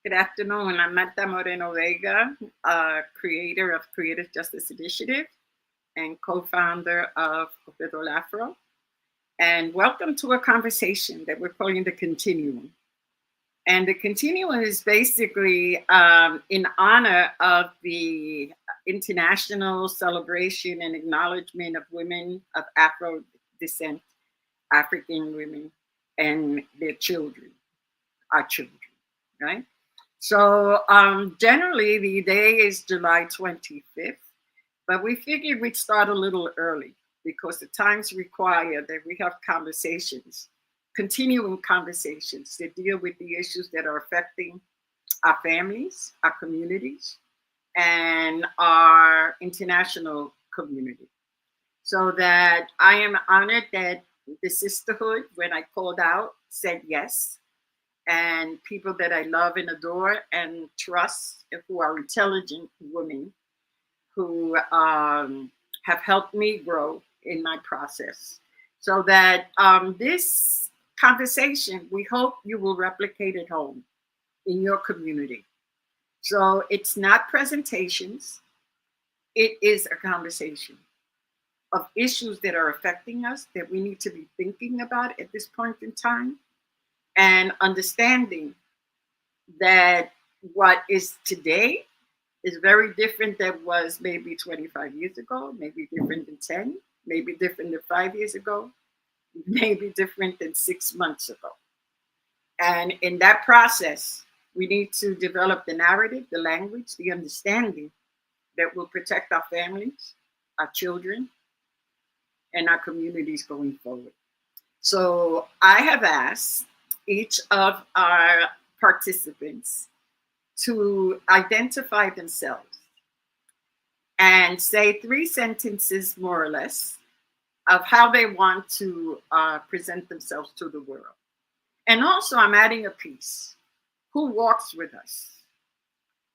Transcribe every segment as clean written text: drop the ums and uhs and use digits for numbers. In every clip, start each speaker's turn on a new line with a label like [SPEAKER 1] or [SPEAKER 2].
[SPEAKER 1] Good afternoon. I'm Marta Moreno Vega, creator of Creative Justice Initiative and co-founder of Little Afro. And welcome to a conversation that we're calling The Continuum. And The Continuum is basically in honor of the international celebration and acknowledgement of women of Afro descent, African women, and their children, our children, right? So generally the day is July 25th, but we figured we'd start a little early because the times require that we have conversations, continuing conversations that deal with the issues that are affecting our families, our communities, and our international community. So that I am honored that the sisterhood, when I called out, said yes. And people that I love and adore and trust, who are intelligent women who have helped me grow in my process. So that this conversation, we hope you will replicate at home in your community. So it's not presentations, it is a conversation of issues that are affecting us that we need to be thinking about at this point in time. And understanding that what is today is very different than was maybe 25 years ago, maybe different than 10, maybe different than 5 years ago, maybe different than 6 months ago. And in that process, we need to develop the narrative, the language, the understanding that will protect our families, our children, and our communities going forward. So I have asked each of our participants to identify themselves and say 3 sentences, more or less, of how they want to present themselves to the world. And also, I'm adding a piece. Who walks with us?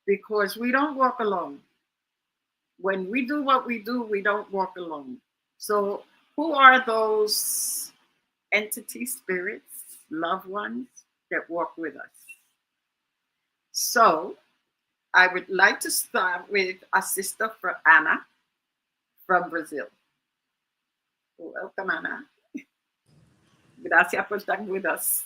[SPEAKER 1] Because we don't walk alone. When we do what we do, we don't walk alone. So who are those entity spirits, loved ones that walk with us? So I would like to start with our sister from Ana from Brazil. Welcome, Ana. Gracias por estar with us.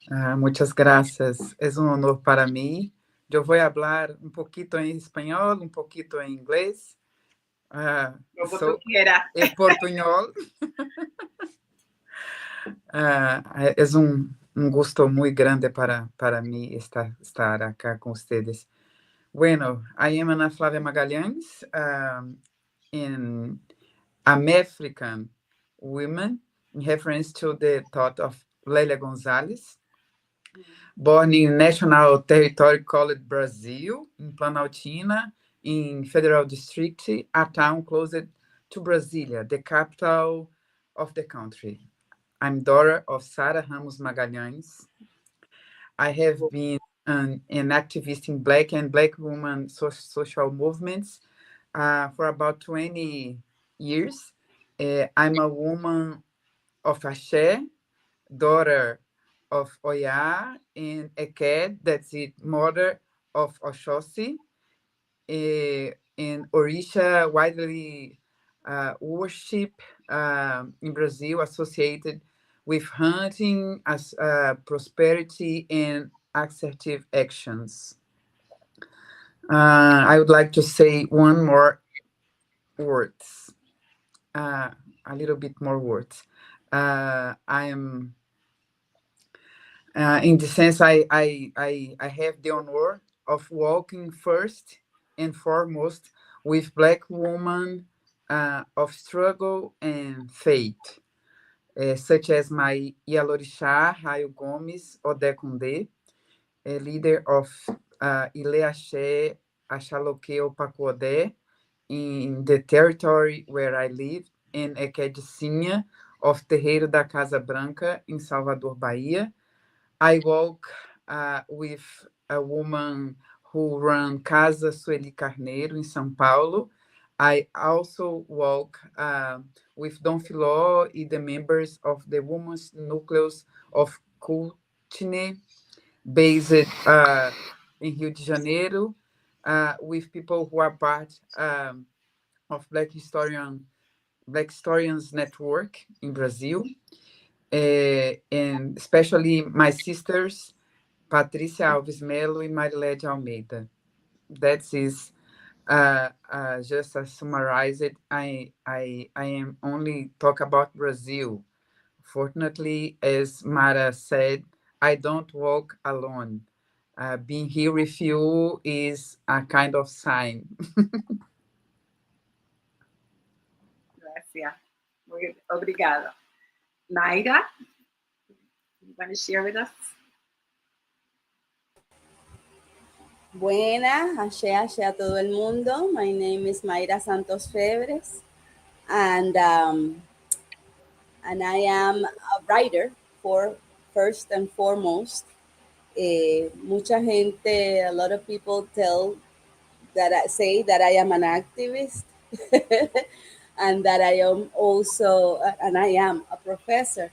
[SPEAKER 2] Muchas gracias. Es un honor para mí. Yo voy a hablar un poquito en español, un poquito en inglés.
[SPEAKER 1] Como tú quieras.
[SPEAKER 2] En portuñol. Es un gusto muy grande para mí estar acá con ustedes. Bueno, I am Ana Flávia Magalhães, an African woman, in reference to the thought of Lélia Gonzalez, born in National Territory called Brazil, in Planaltina, in Federal District, a town close to Brasília, the capital of the country. I'm daughter of Sara Ramos Magalhães. I have been an activist in Black and Black women social movements for about 20 years. I'm a woman of Axé, daughter of Oya and Eke, that's it, mother of Oxóssi, and Orisha, widely worship in Brazil, associated with hunting, as prosperity and assertive actions. I would like to say one more words, a little bit more words. I am, in the sense, I have the honor of walking first and foremost with Black women of struggle and faith, such as my Yalorixá, Raio Gomes Odekunde, a leader of Ile Axé, Axaloque Opacuodé, in the territory where I live, and Ekedicinha of Terreiro da Casa Branca in Salvador, Bahia. I walk with a woman who ran Casa Sueli Carneiro in São Paulo. I also walk with Dom Filó and the members of the Women's Nucleus of Cultine, based in Rio de Janeiro, with people who are part of Black Historians Network in Brazil, and especially my sisters, Patrícia Alves Melo and Marilede Almeida. That is just to summarize it. I am only talk about Brazil. Fortunately, as Mara said, I don't walk alone. Being here with you is a kind of sign.
[SPEAKER 1] Gracias. Muy obrigada. Mayra, you want to share with us?
[SPEAKER 3] Buenas, ashe a todo el mundo. My name is Mayra Santos-Febres, and I am a writer for first and foremost. Mucha gente, a lot of people say that I am an activist, and that I am also, and I am a professor.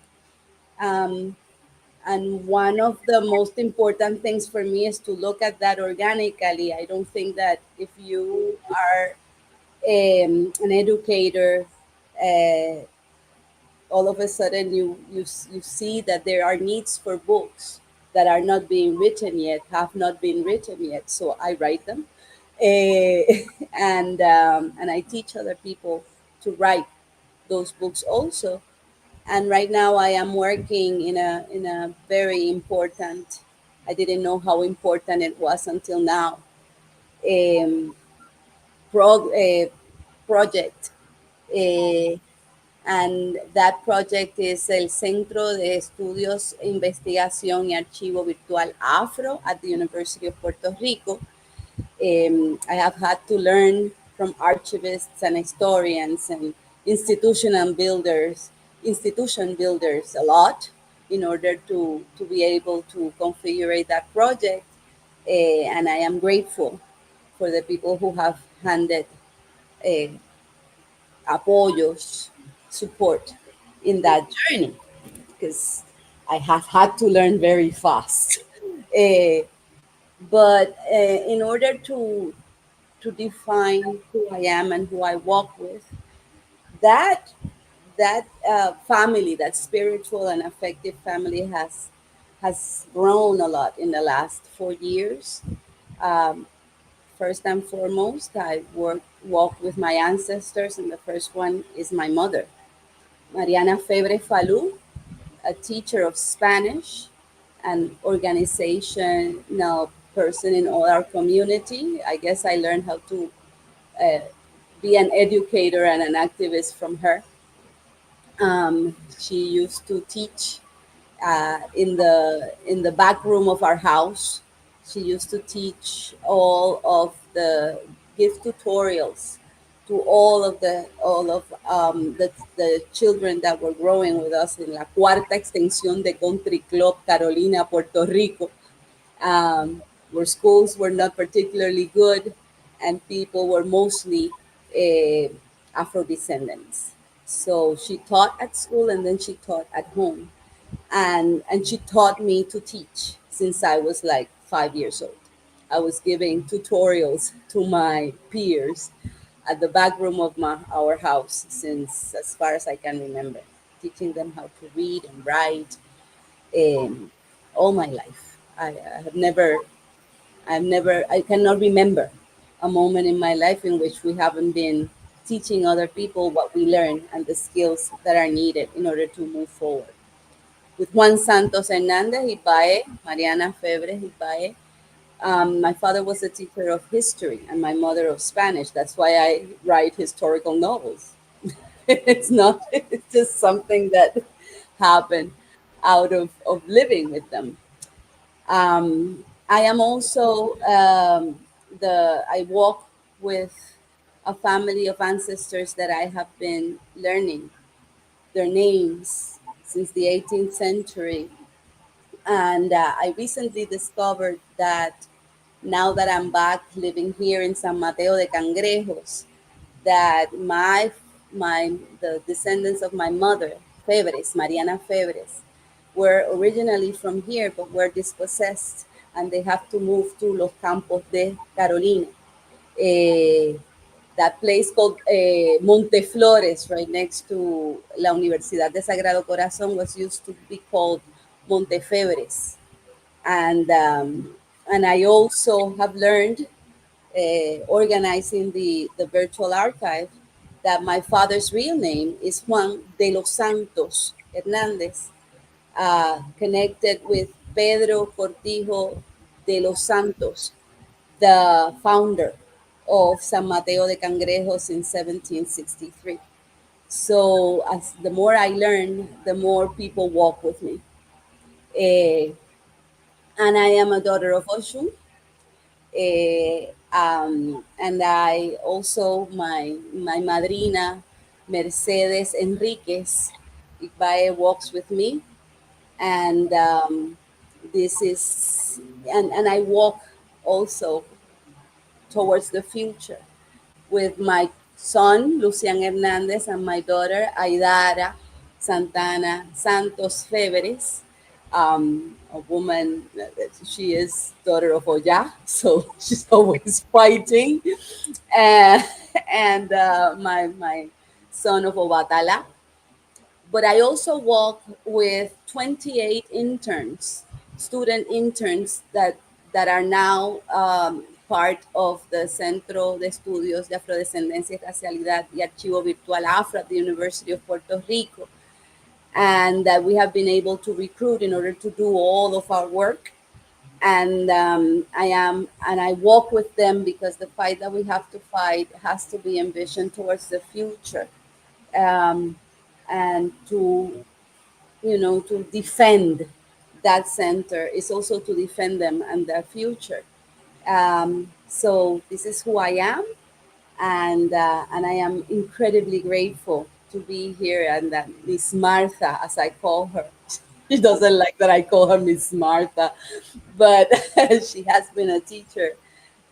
[SPEAKER 3] And one of the most important things for me is to look at that organically. I don't think that if you are an educator, uh, all of a sudden you see that there are needs for books that are not being written yet, have not been written yet. So I write them, and I teach other people to write those books also. And right now I am working in a very important, I didn't know how important it was until now, um, project, uh, and that project is el Centro de Estudios, Investigación y Archivo Virtual Afro at the University of Puerto Rico. I have had to learn from archivists and historians and institution builders a lot in order to be able to configure that project. And I am grateful for the people who have handed uh, apoyos, support in that journey, because I have had to learn very fast. But in order to define who I am and who I walk with, that family, that spiritual and affective family, has grown a lot in the last 4 years. Um, First and foremost, I walk with my ancestors, and the first one is my mother, Mariana Febre Falú, a teacher of Spanish and organizational person in all our community. I guess I learned how to uh, be an educator and an activist from her. She used to teach in the back room of our house. She used to teach all of the give tutorials to all of the children that were growing with us in la cuarta extensión de Country Club Carolina, Puerto Rico, where schools were not particularly good and people were mostly uh, Afro-descendants. So she taught at school and then she taught at home. And she taught me to teach since I was like 5 years old. I was giving tutorials to my peers at the back room of our house since as far as I can remember, teaching them how to read and write all my life. I cannot remember a moment in my life in which we haven't been teaching other people what we learn and the skills that are needed in order to move forward. With Juan Santos Hernandez Ipae, Mariana Febre Ipae, my father was a teacher of history and my mother of Spanish. That's why I write historical novels. It's just something that happened out of living with them. I am also I walk with a family of ancestors that I have been learning their names since the 18th century. And I recently discovered that now that I'm back living here in San Mateo de Cangrejos, that the descendants of my mother, Febres, Mariana Febres, were originally from here, but were dispossessed and they have to move to Los Campos de Carolina. Eh, that place called Monteflores, right next to La Universidad de Sagrado Corazón, was used to be called Montefebres. And I also have learned organizing the virtual archive that my father's real name is Juan de los Santos Hernandez, connected with Pedro Cortijo de los Santos, the founder of San Mateo de Cangrejos in 1763. So as the more I learn, the more people walk with me. And I am a daughter of Oshun. And I also, my madrina, Mercedes Enriquez Ibae, walks with me. And this is, and I walk also towards the future with my son, Lucian Hernandez, and my daughter, Aidara Santana Santos-Febres, a woman, she is daughter of Oya, so she's always fighting. And my son of Obatala. But I also work with 28 interns, student interns that are now part of the Centro de Estudios de Afrodescendencia y Racialidad y Archivo Virtual Afro at the University of Puerto Rico, and that we have been able to recruit in order to do all of our work. And I walk with them because the fight that we have to fight has to be envisioned towards the future, and to to defend that center is also to defend them and their future. So this is who I am, and I am incredibly grateful to be here. And that Miss Martha, as I call her, she doesn't like that I call her Miss Martha, but she has been a teacher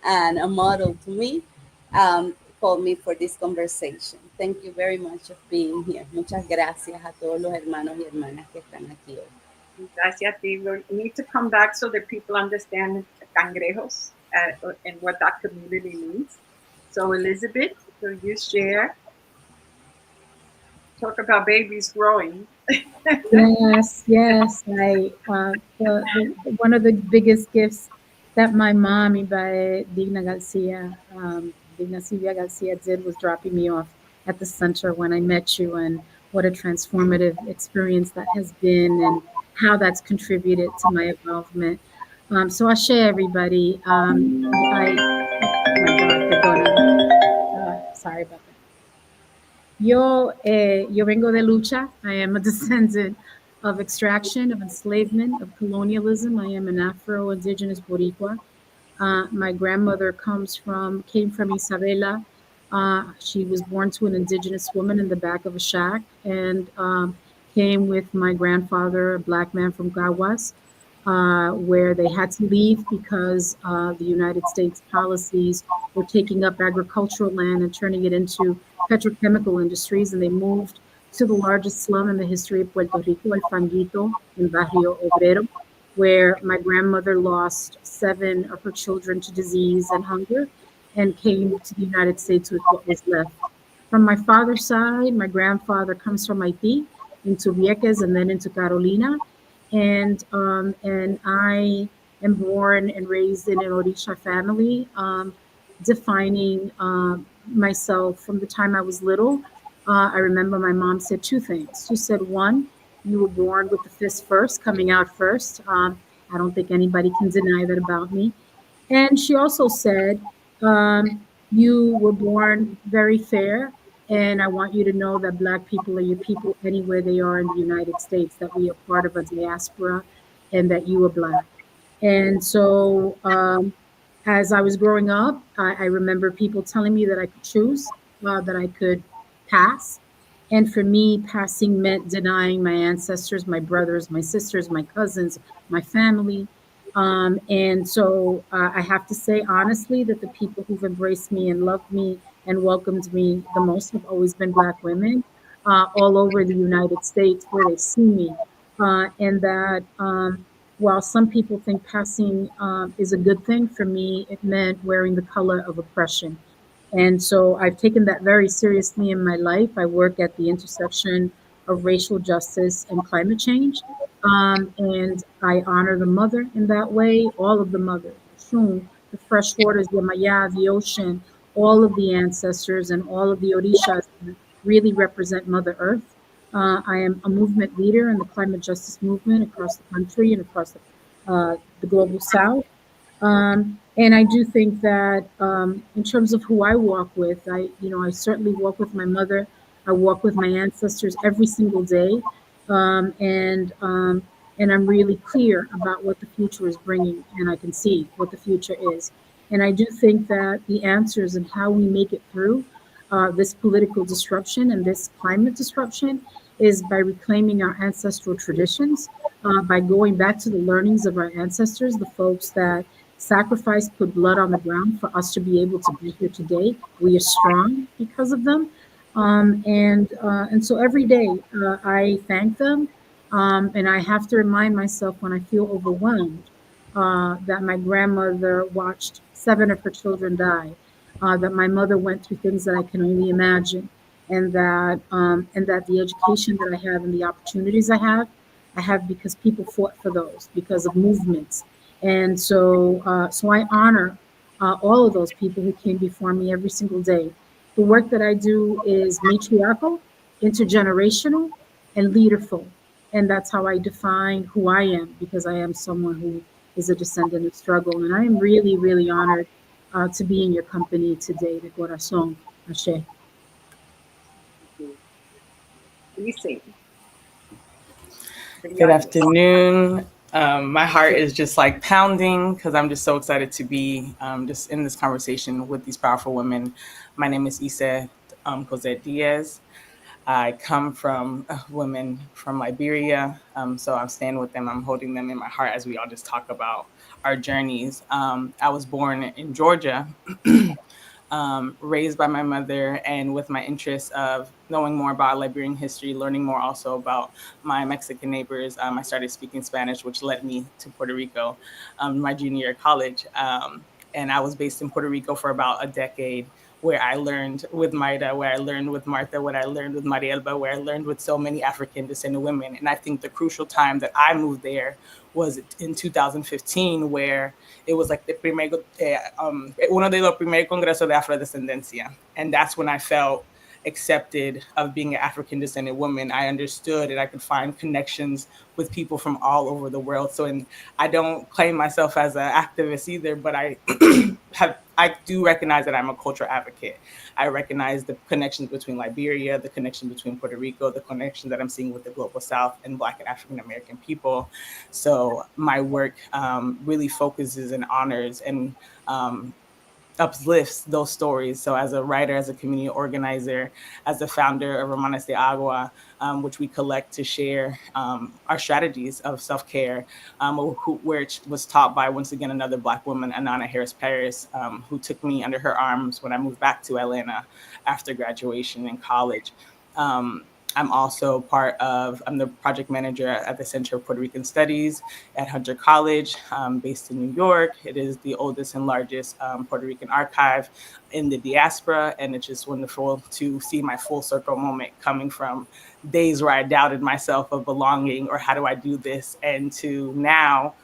[SPEAKER 3] and a model to me. Called me for this conversation. Thank you very much for being here. Muchas gracias a todos los hermanos y hermanas que están aquí hoy.
[SPEAKER 1] Gracias, we need to come back so that people understand cangrejos and what that community means. So Elizabeth, will you share? Talk about babies growing.
[SPEAKER 4] Yes. One of the biggest gifts that my mom, Ibae Digna Garcia, Digna Silvia Garcia, did was dropping me off at the center when I met you, and what a transformative experience that has been, and how that's contributed to my involvement. So I share everybody. Oh my God, sorry about that. Yo vengo de lucha. I am a descendant of extraction, of enslavement, of colonialism. I am an Afro-Indigenous Boricua. My grandmother came from Isabela. She was born to an Indigenous woman in the back of a shack, and came with my grandfather, a Black man from Gawas, where they had to leave because the United States policies were taking up agricultural land and turning it into petrochemical industries, and they moved to the largest slum in the history of Puerto Rico, El Fanguito, in Barrio Obrero, where my grandmother lost 7 of her children to disease and hunger, and came to the United States with what was left. From my father's side, my grandfather comes from Haiti, into Vieques, and then into Carolina. And I am born and raised in an Orisha family, defining myself from the time I was little. I remember my mom said 2 things. She said, 1, you were born with the fist first, coming out first. I don't think anybody can deny that about me. And she also said, you were born very fair, and I want you to know that Black people are your people anywhere they are in the United States, that we are part of a diaspora, and that you are Black. And so as I was growing up, I remember people telling me that I could choose, that I could pass. And for me, passing meant denying my ancestors, my brothers, my sisters, my cousins, my family. And so I have to say honestly that the people who've embraced me and loved me and welcomed me the most have always been Black women all over the United States, where they see me. And that while some people think passing is a good thing, for me, it meant wearing the color of oppression. And so I've taken that very seriously in my life. I work at the intersection of racial justice and climate change. And I honor the mother in that way, all of the mothers, Shun, the fresh waters, the Maya, the ocean, all of the ancestors and all of the Orishas that really represent Mother Earth. I am a movement leader in the climate justice movement across the country and across the global South. And I do think that in terms of who I walk with, I certainly walk with my mother. I walk with my ancestors every single day, um, and um, and I'm really clear about what the future is bringing, and I can see what the future is. And I do think that the answers and how we make it through this political disruption and this climate disruption is by reclaiming our ancestral traditions, by going back to the learnings of our ancestors, the folks that sacrificed, put blood on the ground for us to be able to be here today. We are strong because of them. And so every day I thank them. And I have to remind myself when I feel overwhelmed that my grandmother watched 7 of her children die, that my mother went through things that I can only imagine, and that the education that I have and the opportunities I have because people fought for those, because of movements. And so I honor all of those people who came before me every single day. The work that I do is matriarchal, intergenerational, and leaderful. And that's how I define who I am, because I am someone who is a descendant of struggle. And I am really, really honored to be in your company today, de corazón. Ashe.
[SPEAKER 5] Good afternoon. My heart is just like pounding because I'm just so excited to be just in this conversation with these powerful women. My name is Essah Cozett Díaz. I come from women from Liberia, so I'm staying with them. I'm holding them in my heart as we all just talk about our journeys. I was born in Georgia. Raised by my mother, and with my interest of knowing more about Liberian history, learning more also about my Mexican neighbors, I started speaking Spanish, which led me to Puerto Rico, my junior year of college. And I was based in Puerto Rico for about a decade, where I learned with Mayra, where I learned with Marta, where I learned with Marielba, where I learned with so many African descendant women. And I think the crucial time that I moved there was in 2015, where it was like the uno de los primer congreso de Afrodescendencia. And that's when I felt accepted of being an African descendant woman. I understood and I could find connections with people from all over the world. So, and I don't claim myself as an activist either, but I I do recognize that I'm a cultural advocate. I recognize the connections between Liberia, the connection between Puerto Rico, the connection that I'm seeing with the global South and Black and African American people. So my work really focuses and honors and uplifts those stories. So as a writer, as a community organizer, as the founder of Hermanas de Agua, which we collect to share our strategies of self-care, which was taught by, once again, another Black woman, Anana Harris-Paris, who took me under her arms when I moved back to Atlanta after graduation in college. I'm also I'm the project manager at the Center of Puerto Rican Studies at Hunter College, based in New York. It is the oldest and largest Puerto Rican archive in the diaspora. And it's just wonderful to see my full circle moment coming from days where I doubted myself of belonging or how do I do this, and to now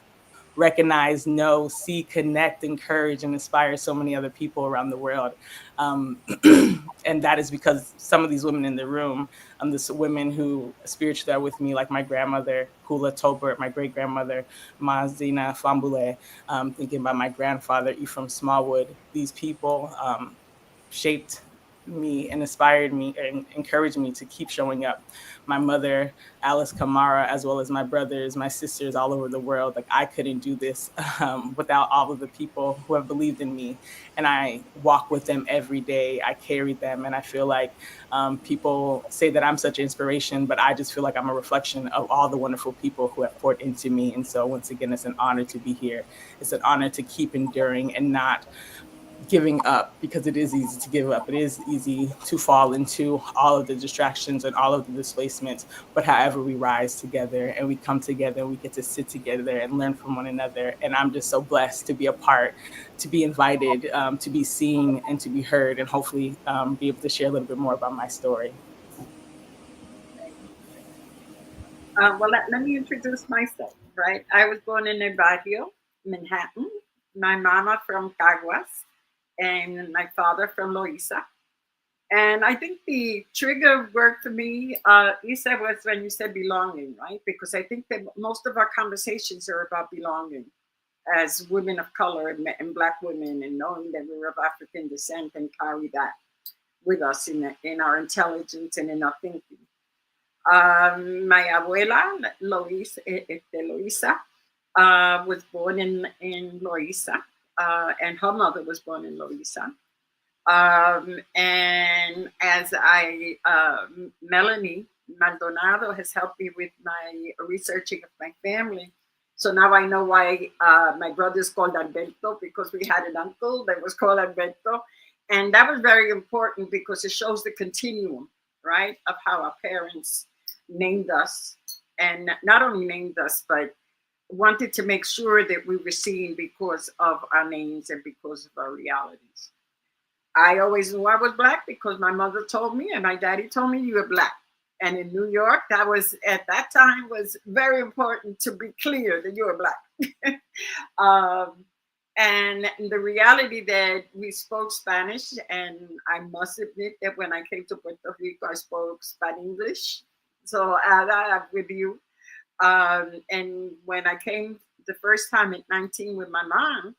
[SPEAKER 5] recognize, know, see, connect, encourage, and inspire so many other people around the world. And that is because some of these women in the room, this women who spiritually are with me, like my grandmother, Kula Tobert, my great-grandmother, Mazina Fambule, thinking about my grandfather, Ephraim Smallwood. These people shaped me and inspired me and encouraged me to keep showing up. My mother, Alice Kamara, as well as my brothers, my sisters all over the world. Like, I couldn't do this without all of the people who have believed in me. And I walk with them every day. I carry them. And I feel like people say that I'm such an inspiration, but I just feel like I'm a reflection of all the wonderful people who have poured into me. And so once again, it's an honor to be here. It's an honor to keep enduring and not giving up, because it is easy to give up. It is easy to fall into all of the distractions and all of the displacements. But however, we rise together and we come together, we get to sit together and learn from one another. And I'm just so blessed to be a part, to be invited, to be seen and to be heard, and hopefully be able to share a little bit more about my story.
[SPEAKER 1] Well, let me introduce myself, right? I was born in El Barrio, Manhattan. My mama from Caguas, and my father from Loíza. And I think the trigger word for me, Isa, was when you said belonging, right? Because I think that most of our conversations are about belonging as women of color and Black women, and knowing that we're of African descent and carry that with us in our intelligence and in our thinking. My abuela, Loíza, was born in Loíza, and her mother was born in Loíza. And as Melanie Maldonado has helped me with my researching of my family. So now I know why my brother is called Alberto, because we had an uncle that was called Alberto. And that was very important because it shows the continuum, right, of how our parents named us. And not only named us, but wanted to make sure that we were seen because of our names and because of our realities. I always knew I was Black because my mother told me and my daddy told me you were Black. And in New York, that was at that time was very important to be clear that you were Black. And the reality that we spoke Spanish, and I must admit that when I came to Puerto Rico, I spoke Spanish. So I'm with you. And when I came the first time at 19 with my mom,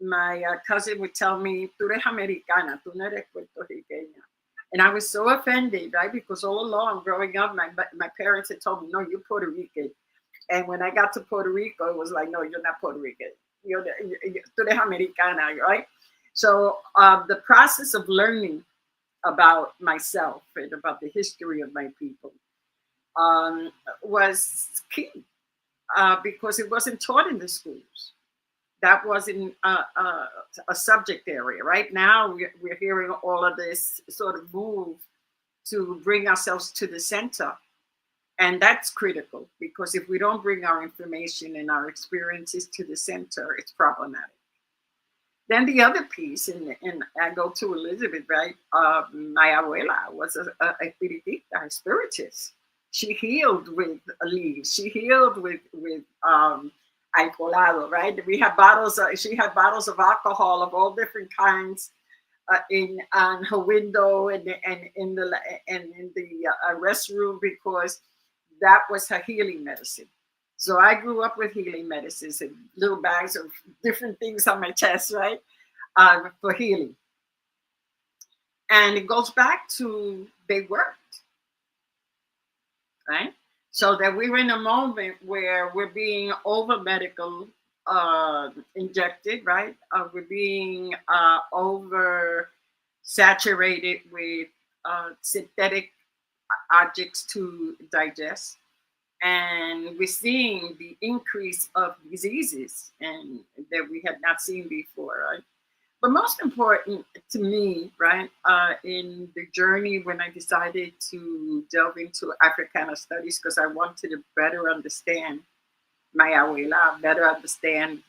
[SPEAKER 1] my cousin would tell me, "Tú eres americana, tú no eres puertorriqueña." And I was so offended, right? Because all along growing up, my parents had told me, "No, you're Puerto Rican." And when I got to Puerto Rico, it was like, "No, you're not Puerto Rican. Tú eres americana," right? So the process of learning about myself and about the history of my people was key because it wasn't taught in the schools. That wasn't a subject area. Right now, we're hearing all of this sort of move to bring ourselves to the center. And that's critical, because if we don't bring our information and our experiences to the center, it's problematic. Then the other piece, and I go to Elizabeth, right? My abuela was a espiritista, a spiritist. She healed with leaves. She healed with alcoholado, right? We had bottles. She had bottles of alcohol of all different kinds on her window and in the restroom, because that was her healing medicine. So I grew up with healing medicines and little bags of different things on my chest, right, for healing. And it goes back to they worked, right? So that we were in a moment where we're being over medical injected, right? We're being over saturated with synthetic objects to digest. And we're seeing the increase of diseases and that we had not seen before, right? But most important to me, right, in the journey when I decided to delve into Africana studies, because I wanted to better understand my abuela, better understand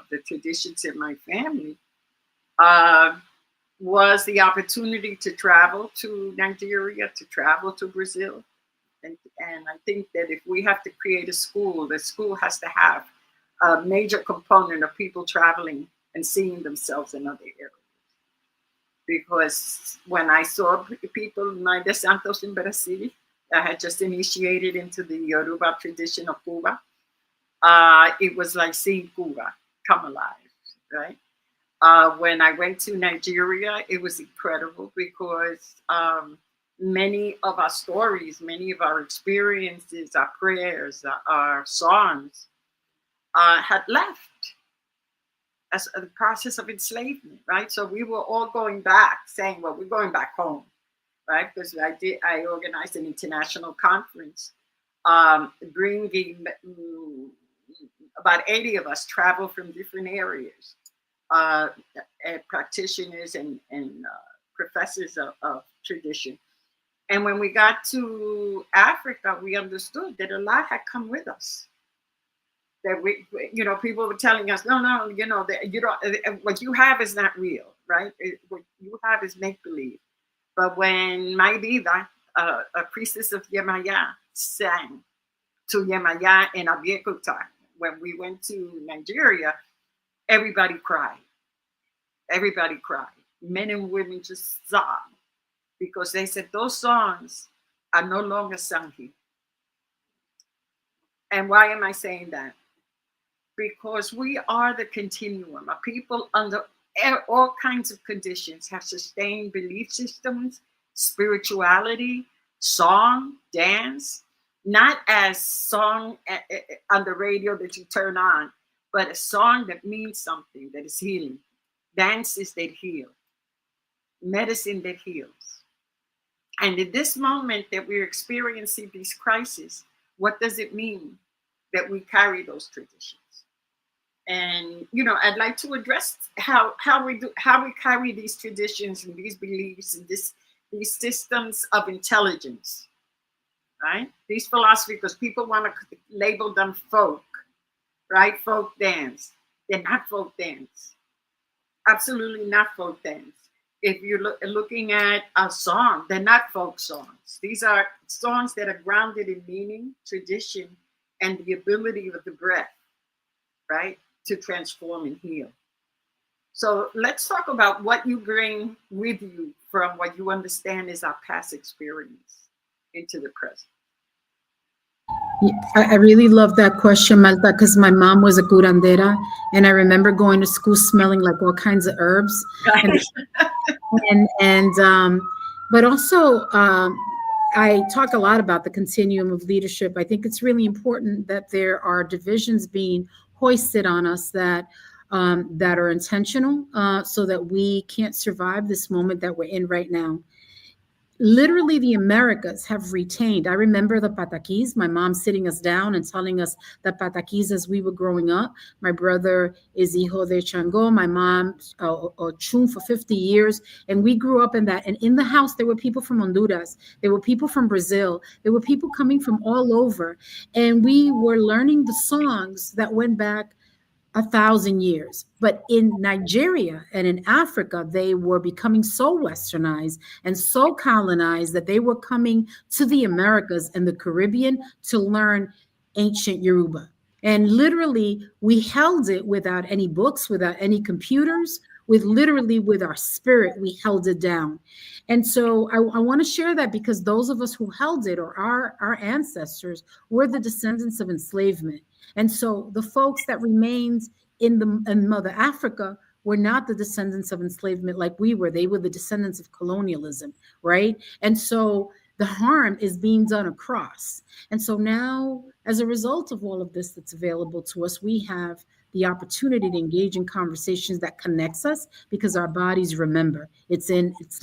[SPEAKER 1] the traditions in my family, was the opportunity to travel to Nigeria, to travel to Brazil. And I think that if we have to create a school, the school has to have a major component of people traveling and seeing themselves in other areas. Because when I saw people, Mayra Santos in Brazil, I had just initiated into the Yoruba tradition of Cuba, it was like seeing Cuba come alive, right? When I went to Nigeria, it was incredible because many of our stories, many of our experiences, our prayers, our songs had left as a process of enslavement, right? So we were all going back saying, well, we're going back home, right? Because I organized an international conference, bringing about 80 of us travel from different areas practitioners and professors of tradition. And when we got to Africa, we understood that a lot had come with us. That we, people were telling us, no, that you don't, what you have is not real, right? What you have is make believe. But when Mayra, a priestess of Yeampierre, sang to Yeampierre in Abiekuta, when we went to Nigeria, everybody cried. Everybody cried. Men and women just sobbed because they said those songs are no longer sung here. And why am I saying that? Because we are the continuum. A people under all kinds of conditions have sustained belief systems, spirituality, song, dance, not as song on the radio that you turn on, but a song that means something, that is healing. Dances that heal. Medicine that heals. And in this moment that we're experiencing these crises, what does it mean that we carry those traditions? And I'd like to address how we carry these traditions and these beliefs and these systems of intelligence, right? These philosophies, because people want to label them folk, right? Folk dance. They're not folk dance. Absolutely not folk dance. If you're looking at a song, they're not folk songs. These are songs that are grounded in meaning, tradition, and the ability of the breath, right, to transform and heal. So let's talk about what you bring with you from what you understand is our past experience into the present.
[SPEAKER 4] I really love that question, Malta, because my mom was a curandera, and I remember going to school smelling like all kinds of herbs. But also, I talk a lot about the continuum of leadership. I think it's really important that there are divisions being hoisted on us that are intentional, so that we can't survive this moment that we're in right now. Literally, the Americas have retained. I remember the pataquis, my mom sitting us down and telling us the pataquis as we were growing up. My brother is hijo de Chango, my mom, Chun for 50 years. And we grew up in that. And in the house, there were people from Honduras. There were people from Brazil. There were people coming from all over. And we were learning the songs that went back 1,000 years. But in Nigeria and in Africa, they were becoming so westernized and so colonized that they were coming to the Americas and the Caribbean to learn ancient Yoruba. And literally, we held it without any books, without any computers, with our spirit, we held it down. And so I want to share that because those of us who held it, or our ancestors, were the descendants of enslavement. And so the folks that remained in Mother Africa were not the descendants of enslavement like we were. They were the descendants of colonialism, right? And so the harm is being done across. And so now, as a result of all of this that's available to us, we have the opportunity to engage in conversations that connects us because our bodies remember. It's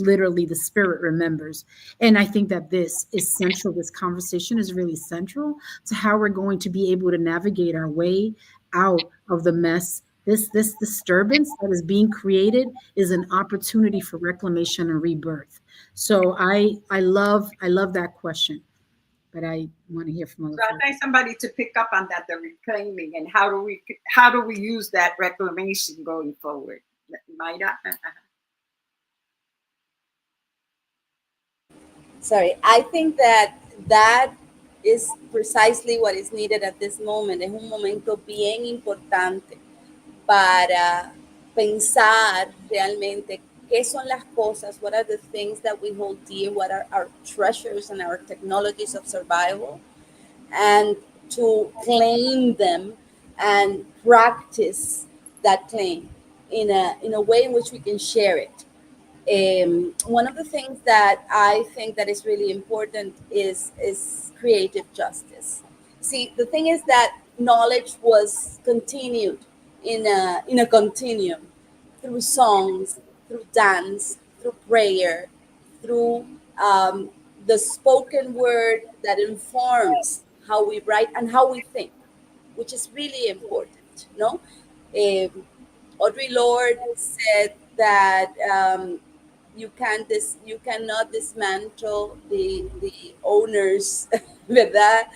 [SPEAKER 4] literally the spirit remembers. And I think that this is central. This conversation is really central to how we're going to be able to navigate our way out of the mess. This disturbance that is being created is an opportunity for reclamation and rebirth. So I love that question. But I want to hear from other folks.
[SPEAKER 1] I'd like somebody to pick up on that, the reclaiming, and how do we use that reclamation going forward? Mayra?
[SPEAKER 3] Sorry, I think that is precisely what is needed at this moment. Es un momento bien importante para pensar realmente qué son las cosas, what are the things that we hold dear, what are our treasures and our technologies of survival, and to claim them and practice that claim in a way in which we can share it. One of the things that I think that is really important is creative justice. See, the thing is that knowledge was continued in a continuum through songs, through dance, through prayer, through the spoken word that informs how we write and how we think, which is really important, no? Audre Lorde said that you cannot dismantle the owners, ¿verdad?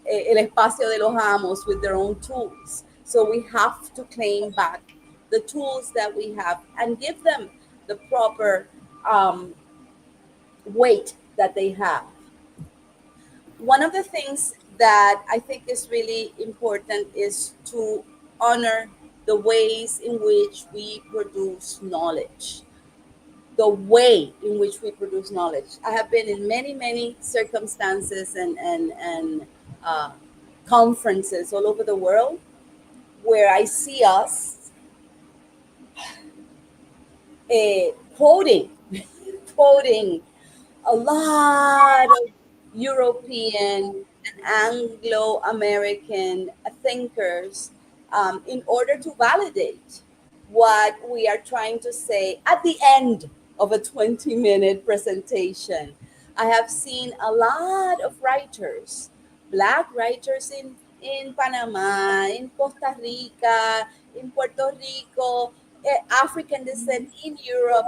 [SPEAKER 3] El espacio de los amos with their own tools. So we have to claim back the tools that we have and give them the proper weight that they have. One of the things that I think is really important is to honor the ways in which we produce knowledge. The way in which we produce knowledge. I have been in many, many circumstances and conferences all over the world where I see us quoting, quoting a lot of European and Anglo-American thinkers in order to validate what we are trying to say at the end of a 20-minute presentation. I have seen a lot of writers, Black writers in Panama, in Costa Rica, in Puerto Rico, African descent in Europe,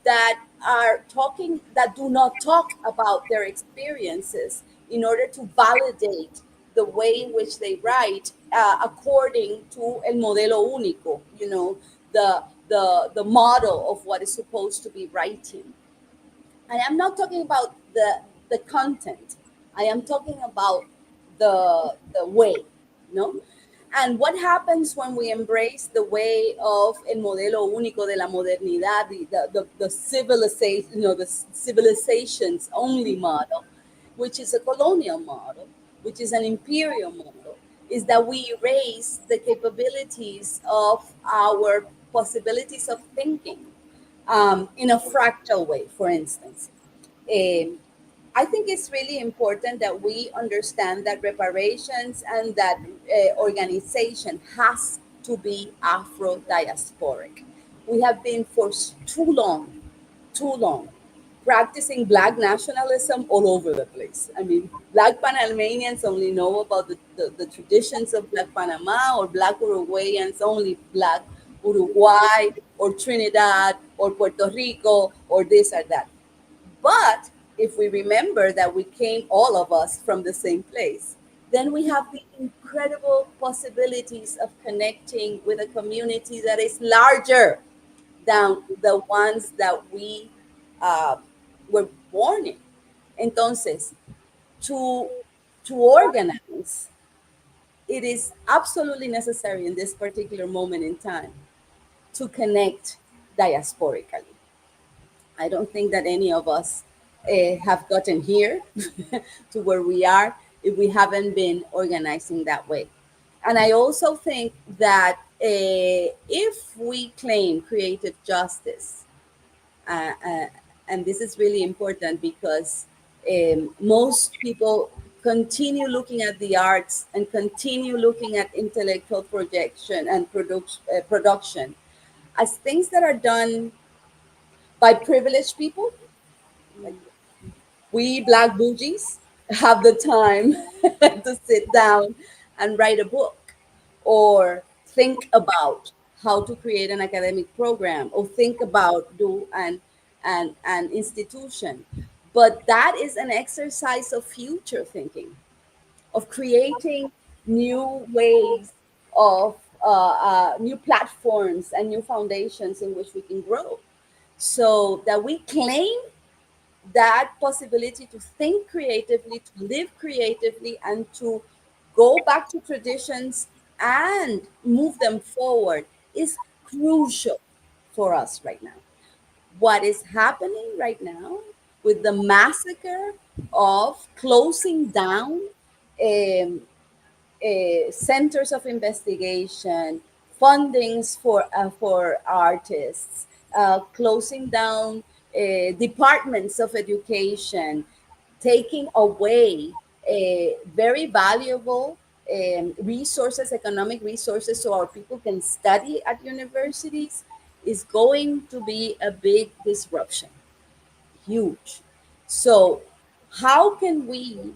[SPEAKER 3] that are talking, that do not talk about their experiences in order to validate the way in which they write according to el modelo único, the model of what is supposed to be writing. And I'm not talking about the content. I am talking about the way, no? And what happens when we embrace the way of el modelo único de la modernidad, the civilization, the civilization's only model, which is a colonial model, which is an imperial model, is that we erase the capabilities of our possibilities of thinking in a fractal way, for instance. I think it's really important that we understand that reparations and that organization has to be Afro-diasporic. We have been for too long, practicing Black nationalism all over the place. I mean, Black Panamanians only know about the traditions of Black Panama, or Black Uruguayans only Black Uruguay, or Trinidad, or Puerto Rico, or this or that. But if we remember that we came, all of us, from the same place, then we have the incredible possibilities of connecting with a community that is larger than the ones that we were born in. Entonces, to organize, it is absolutely necessary in this particular moment in time to connect diasporically. I don't think that any of us have gotten here to where we are if we haven't been organizing that way. And I also think that if we claim creative justice, and this is really important because most people continue looking at the arts and continue looking at intellectual projection and production as things that are done by privileged people. Like, we Black bougies have the time to sit down and write a book or think about how to create an academic program or think about do an institution. But that is an exercise of future thinking, of creating new ways of new platforms and new foundations in which we can grow, so that we claim that possibility to think creatively, to live creatively, and to go back to traditions and move them forward is crucial for us right now. What is happening right now with the massacre of closing down um, centers of investigation, fundings for artists, closing down departments of education, taking away very valuable resources, economic resources, so our people can study at universities, is going to be a big disruption. Huge. So, how can we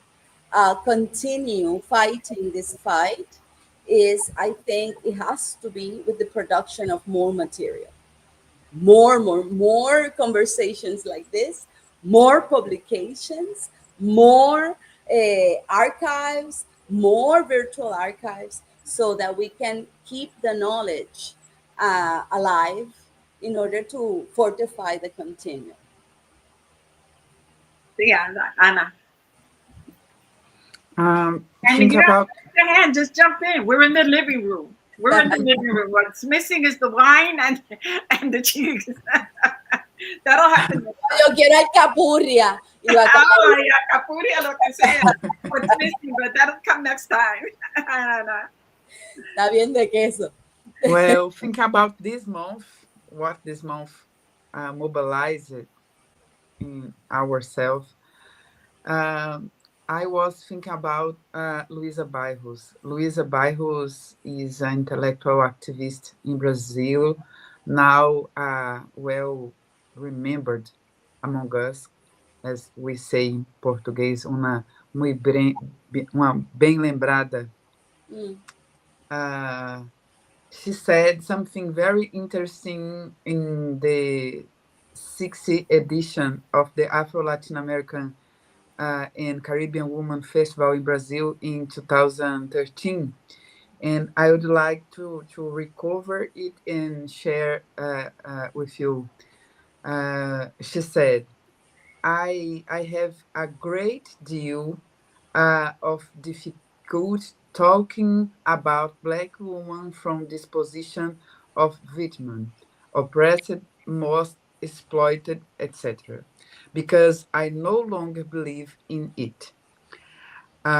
[SPEAKER 3] continue fighting this fight is, I think it has to be with the production of more material, more conversations like this, more publications, more archives, more virtual archives, so that we can keep the knowledge alive in order to fortify the continuum.
[SPEAKER 1] Yeah, Ana. And
[SPEAKER 2] think
[SPEAKER 1] you don't
[SPEAKER 2] about
[SPEAKER 1] raise your hand, just jump in. We're in the living room. We're in the living room. What's missing is the wine and the cheese. That'll happen.
[SPEAKER 3] Yo quiero alcapurria. Y va a
[SPEAKER 1] Oh, yeah, capuria, lo que sea. What's missing, but that'll come next time. Ana.
[SPEAKER 3] Está bien de queso.
[SPEAKER 2] well, think about this month, what this month mobilized in ourselves. I was thinking about Luisa Bairros. Luisa Bairros is an intellectual activist in Brazil, now well remembered among us, as we say em português, uma bem lembrada. She said something very interesting in the 60th edition of the Afro-Latin American and Caribbean Women Festival in Brazil in 2013. And I would like to recover it and share with you. She said, I have a great deal of difficulty talking about Black women from this position of victim, oppressed, most exploited, etc., because I no longer believe in it.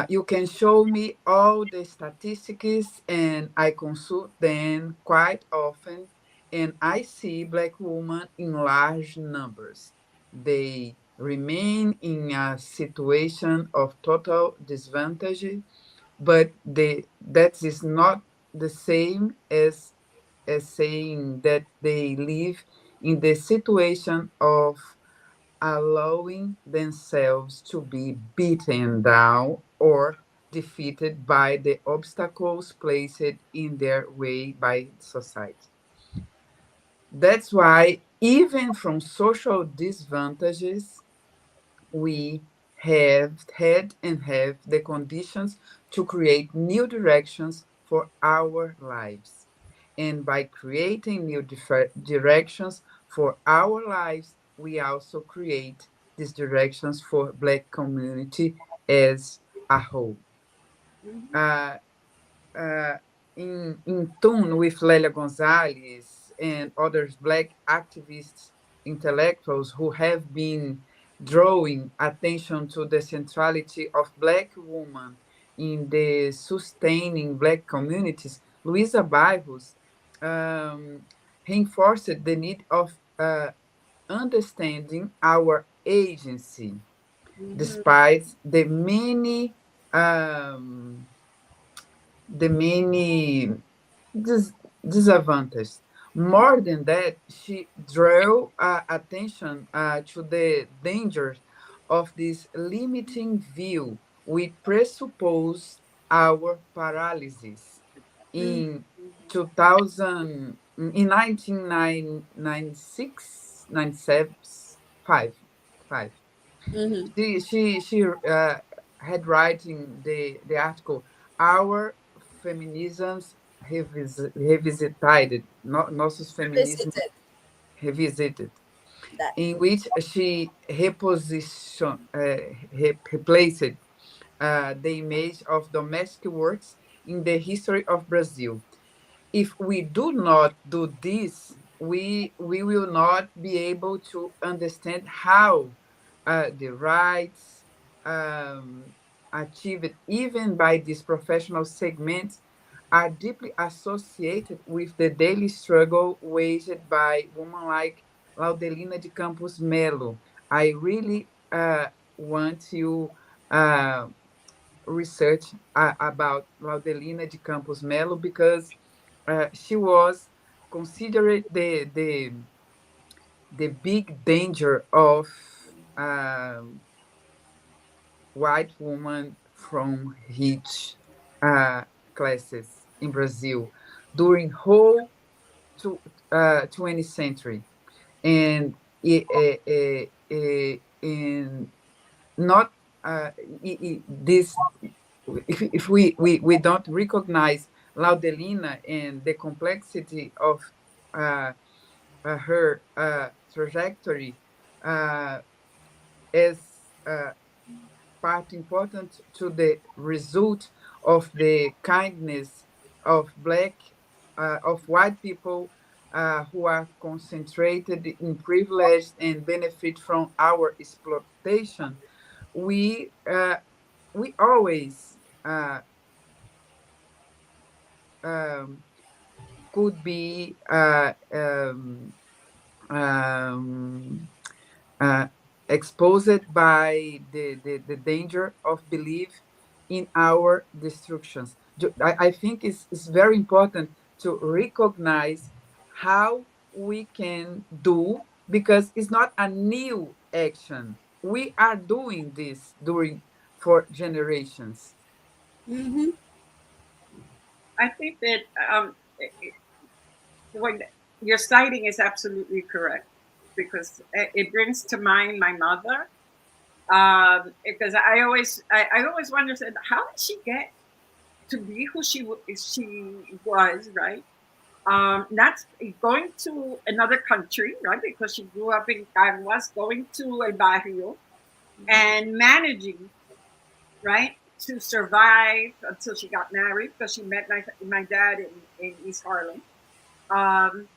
[SPEAKER 2] You can show me all the statistics, and I consult them quite often, and I see Black women in large numbers. They remain in a situation of total disadvantage, but that is not the same as saying that they live in the situation of allowing themselves to be beaten down or defeated by the obstacles placed in their way by society. That's why, even from social disadvantages, we have had and have the conditions to create new directions for our lives. And by creating new directions for our lives, we also create these directions for Black community as a whole. Uh, uh, in tune with Lélia Gonzalez and others Black activists, intellectuals who have been drawing attention to the centrality of Black women in the sustaining Black communities, Luisa Bairros reinforced the need of understanding our agency, despite um, the many disadvantages. More than that, she drew attention to the dangers of this limiting view, which presuppose our paralysis. In 2000, in 1996, 97, five, she had writing the article "Our Feminisms Revisited," Nossos Feminismos
[SPEAKER 3] Visited
[SPEAKER 2] Revisited,
[SPEAKER 3] that.
[SPEAKER 2] in which she replaced the image of domestic works in the history of Brazil. If we do not do this, we will not be able to understand how the rights achieved even by these professional segments are deeply associated with the daily struggle waged by women like Laudelina de Campos Melo. I really want to uh, research about Laudelina de Campos Melo because she was considered the big danger of white women from rich uh, classes in Brazil during whole 20th century, and in not this, if we don't recognize Laudelina and the complexity of her trajectory as part important to the result of the kindness of of white people who are concentrated in privilege and benefit from our exploitation, we always um, could be um, uh, exposed by the danger of belief in our destructions. I think it's very important to recognize how we can do, because it's not a new action. We are doing this during for generations.
[SPEAKER 3] Mm-hmm.
[SPEAKER 1] I think that when your citing is absolutely correct, because it brings to mind my mother. Because I always wonder, said, how did she get to be who she was, right? Not going to another country, right? Because she grew up in Caguas, going to El Barrio and managing, right, to survive until she got married, because she met my dad in East Harlem. Um,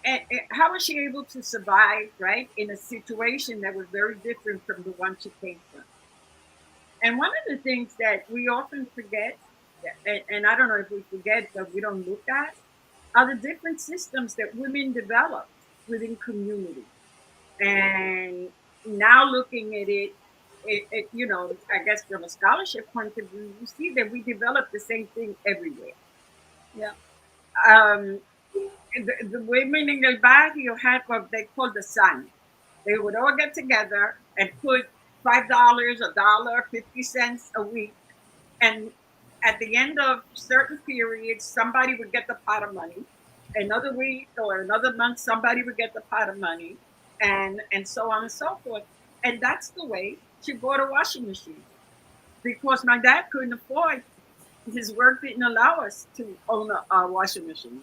[SPEAKER 1] and how was she able to survive, right, in a situation that was very different from the one she came from? And one of the things that we often forget, and I don't know if we forget, but we don't look at, are the different systems that women developed within community. And now looking at it, you know, I guess from a scholarship point of view, you see that we develop the same thing everywhere.
[SPEAKER 3] Yeah.
[SPEAKER 1] Um, the women in El Barrio had what they called the sun. They would all get together and put $5, a dollar, 50 cents a week, and at the end of certain periods, somebody would get the pot of money. Another week or another month, somebody would get the pot of money, and so on and so forth. And that's the way she bought a washing machine, because my dad couldn't afford. His work didn't allow us to own a washing machine.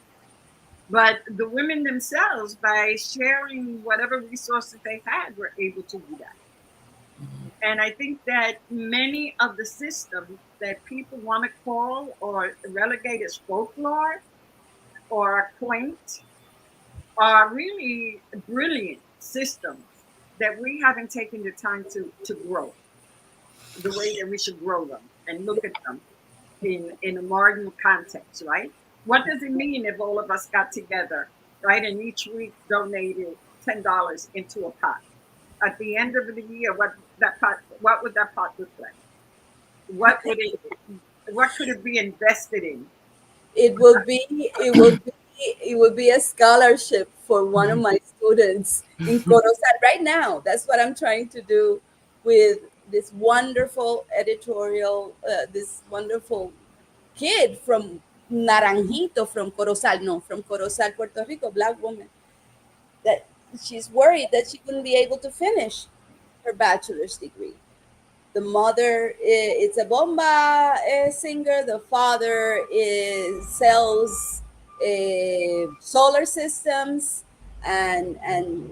[SPEAKER 1] But the women themselves, by sharing whatever resources they had, were able to do that. And I think that many of the systems that people want to call or relegate as folklore or quaint are really brilliant systems that we haven't taken the time to grow the way that we should grow them and look at them in a modern context, right? What does it mean if all of us got together, right, and each week donated $10 into a pot? At the end of the year, what would that pot look like? What could it be invested in?
[SPEAKER 3] It will be a scholarship for one of my students in Corozal right now. That's what I'm trying to do with this wonderful editorial, this wonderful kid from Naranjito, from Corozal, no, from Corozal, Puerto Rico, Black woman, that she's worried that she wouldn't be able to finish her bachelor's degree. The mother is a bomba singer. The father sells solar systems and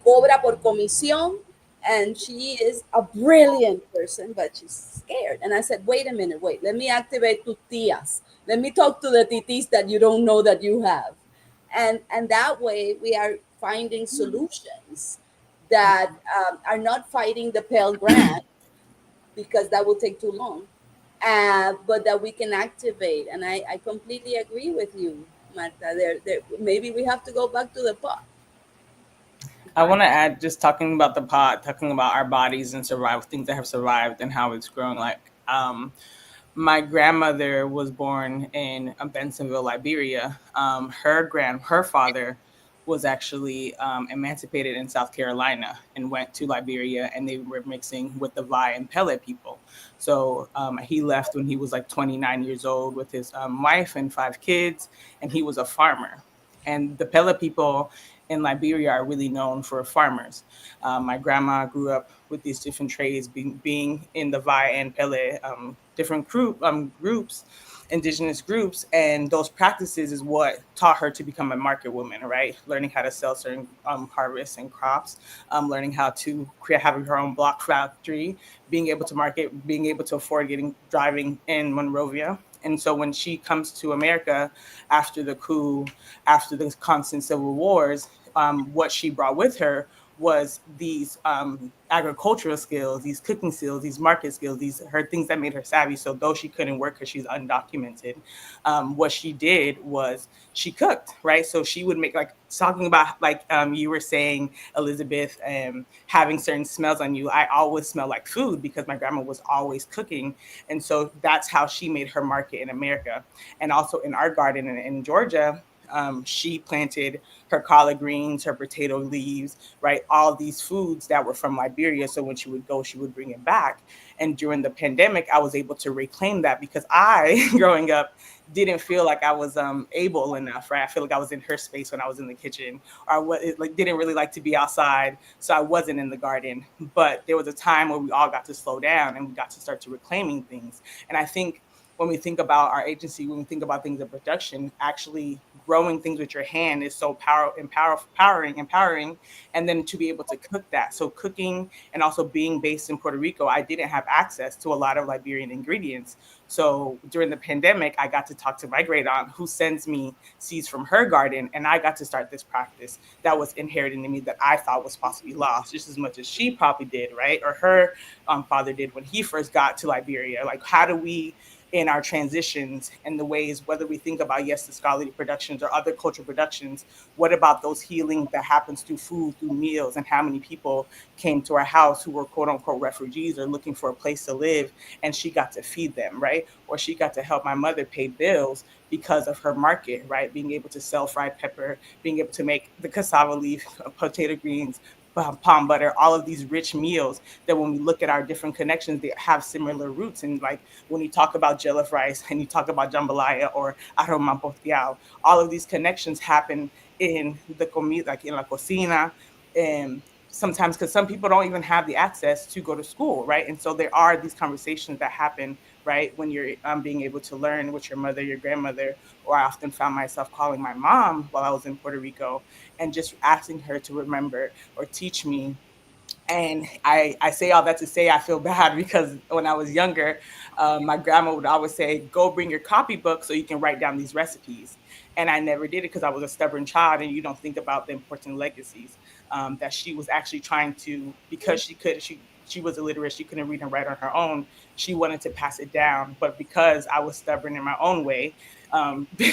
[SPEAKER 3] cobra por comisión. And she is a brilliant person, but she's scared. And I said, wait a minute, wait, let me activate tu tias. Let me talk to the titis that you don't know that you have. And that way we are finding solutions that are not fighting the Pell Grant, because that will take too long, but that we can activate. And I completely agree with you, Marta. Maybe we have to go back to the pot.
[SPEAKER 5] I want to add, just talking about the pot, talking about our bodies and things that have survived and how it's grown. Like, my grandmother was born in Bensenville, Liberia. Her father was actually emancipated in South Carolina and went to Liberia, and they were mixing with the Vai and Pele people. So he left when he was like 29 years old with his wife and 5 kids, and he was a farmer. And the Pele people in Liberia are really known for farmers. My grandma grew up with these different trades, being in the Vai and Pele different groups, indigenous groups, and those practices is what taught her to become a market woman, right? Learning how to sell certain harvests and crops, learning how to having her own block factory, being able to market, being able to afford driving in Monrovia. And so when she comes to America after the coup, after the constant civil wars, what she brought with her was these agricultural skills, these cooking skills, these market skills, these her things that made her savvy. So though she couldn't work because she's undocumented, what she did was she cooked, right? So she would make, like, talking about, like you were saying, Elizabeth, having certain smells on you. I always smell like food because my grandma was always cooking. And so that's how she made her market in America. And also in our garden in Georgia, she planted her collard greens, her potato leaves, right? All these foods that were from Liberia. So when she would go, she would bring it back. And during the pandemic, I was able to reclaim that because I, growing up, didn't feel like I was able enough, right? I feel like I was in her space when I was in the kitchen, or didn't really like to be outside. So I wasn't in the garden. But there was a time where we all got to slow down and we got to start to reclaiming things. And I think when we think about our agency, when we think about things in production, actually growing things with your hand is so empowering. And then to be able to cook that. So cooking, and also being based in Puerto Rico, I didn't have access to a lot of Liberian ingredients. So during the pandemic, I got to talk to my great aunt, who sends me seeds from her garden. And I got to start this practice that was inherited in me that I thought was possibly lost, just as much as she probably did, right? Or her father did when he first got to Liberia. Like, how do we, in our transitions and the ways, whether we think about, yes, the scholarly productions or other cultural productions, what about those healing that happens through food, through meals, and how many people came to our house who were quote unquote refugees or looking for a place to live, and she got to feed them, right? Or she got to help my mother pay bills because of her market, right? Being able to sell fried pepper, being able to make the cassava leaf, potato greens, palm butter, all of these rich meals that when we look at our different connections, they have similar roots. And like when you talk about jollof rice and you talk about jambalaya or arroz mamposteado, all of these connections happen in the comida, like in la cocina, and sometimes because some people don't even have the access to go to school, right? And so there are these conversations that happen, right, when you're being able to learn with your mother, your grandmother, or I often found myself calling my mom while I was in Puerto Rico and just asking her to remember or teach me. And I say all that to say I feel bad because when I was younger, my grandma would always say, go bring your copybook so you can write down these recipes. And I never did it because I was a stubborn child, and you don't think about the important legacies that she was actually trying to, because she was illiterate, she couldn't read and write on her own. She wanted to pass it down. But because I was stubborn in my own way,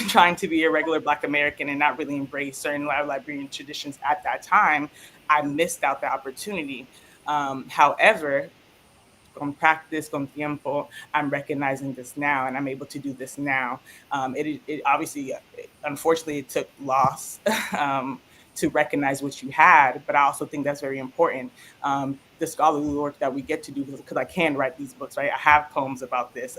[SPEAKER 5] trying to be a regular Black American and not really embrace certain Liberian traditions at that time, I missed out the opportunity. However, con practice, con tiempo, I'm recognizing this now, and I'm able to do this now. It obviously, unfortunately, it took loss to recognize what you had, but I also think that's very important. The scholarly work that we get to do, because I can write these books, right? I have poems about this,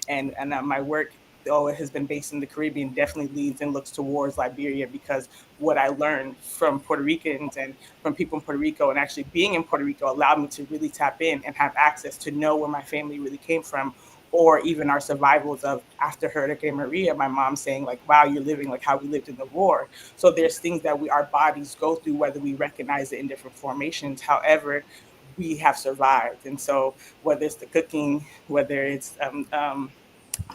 [SPEAKER 5] and my work, though it has been based in the Caribbean, definitely leads and looks towards Liberia, because what I learned from Puerto Ricans and from people in Puerto Rico, and actually being in Puerto Rico, allowed me to really tap in and have access to know where my family really came from, or even our survivals of after Hurricane Maria, my mom saying like, wow, you're living like how we lived in the war. So there's things that our bodies go through, whether we recognize it in different formations. However, we have survived. And so whether it's the cooking, whether it's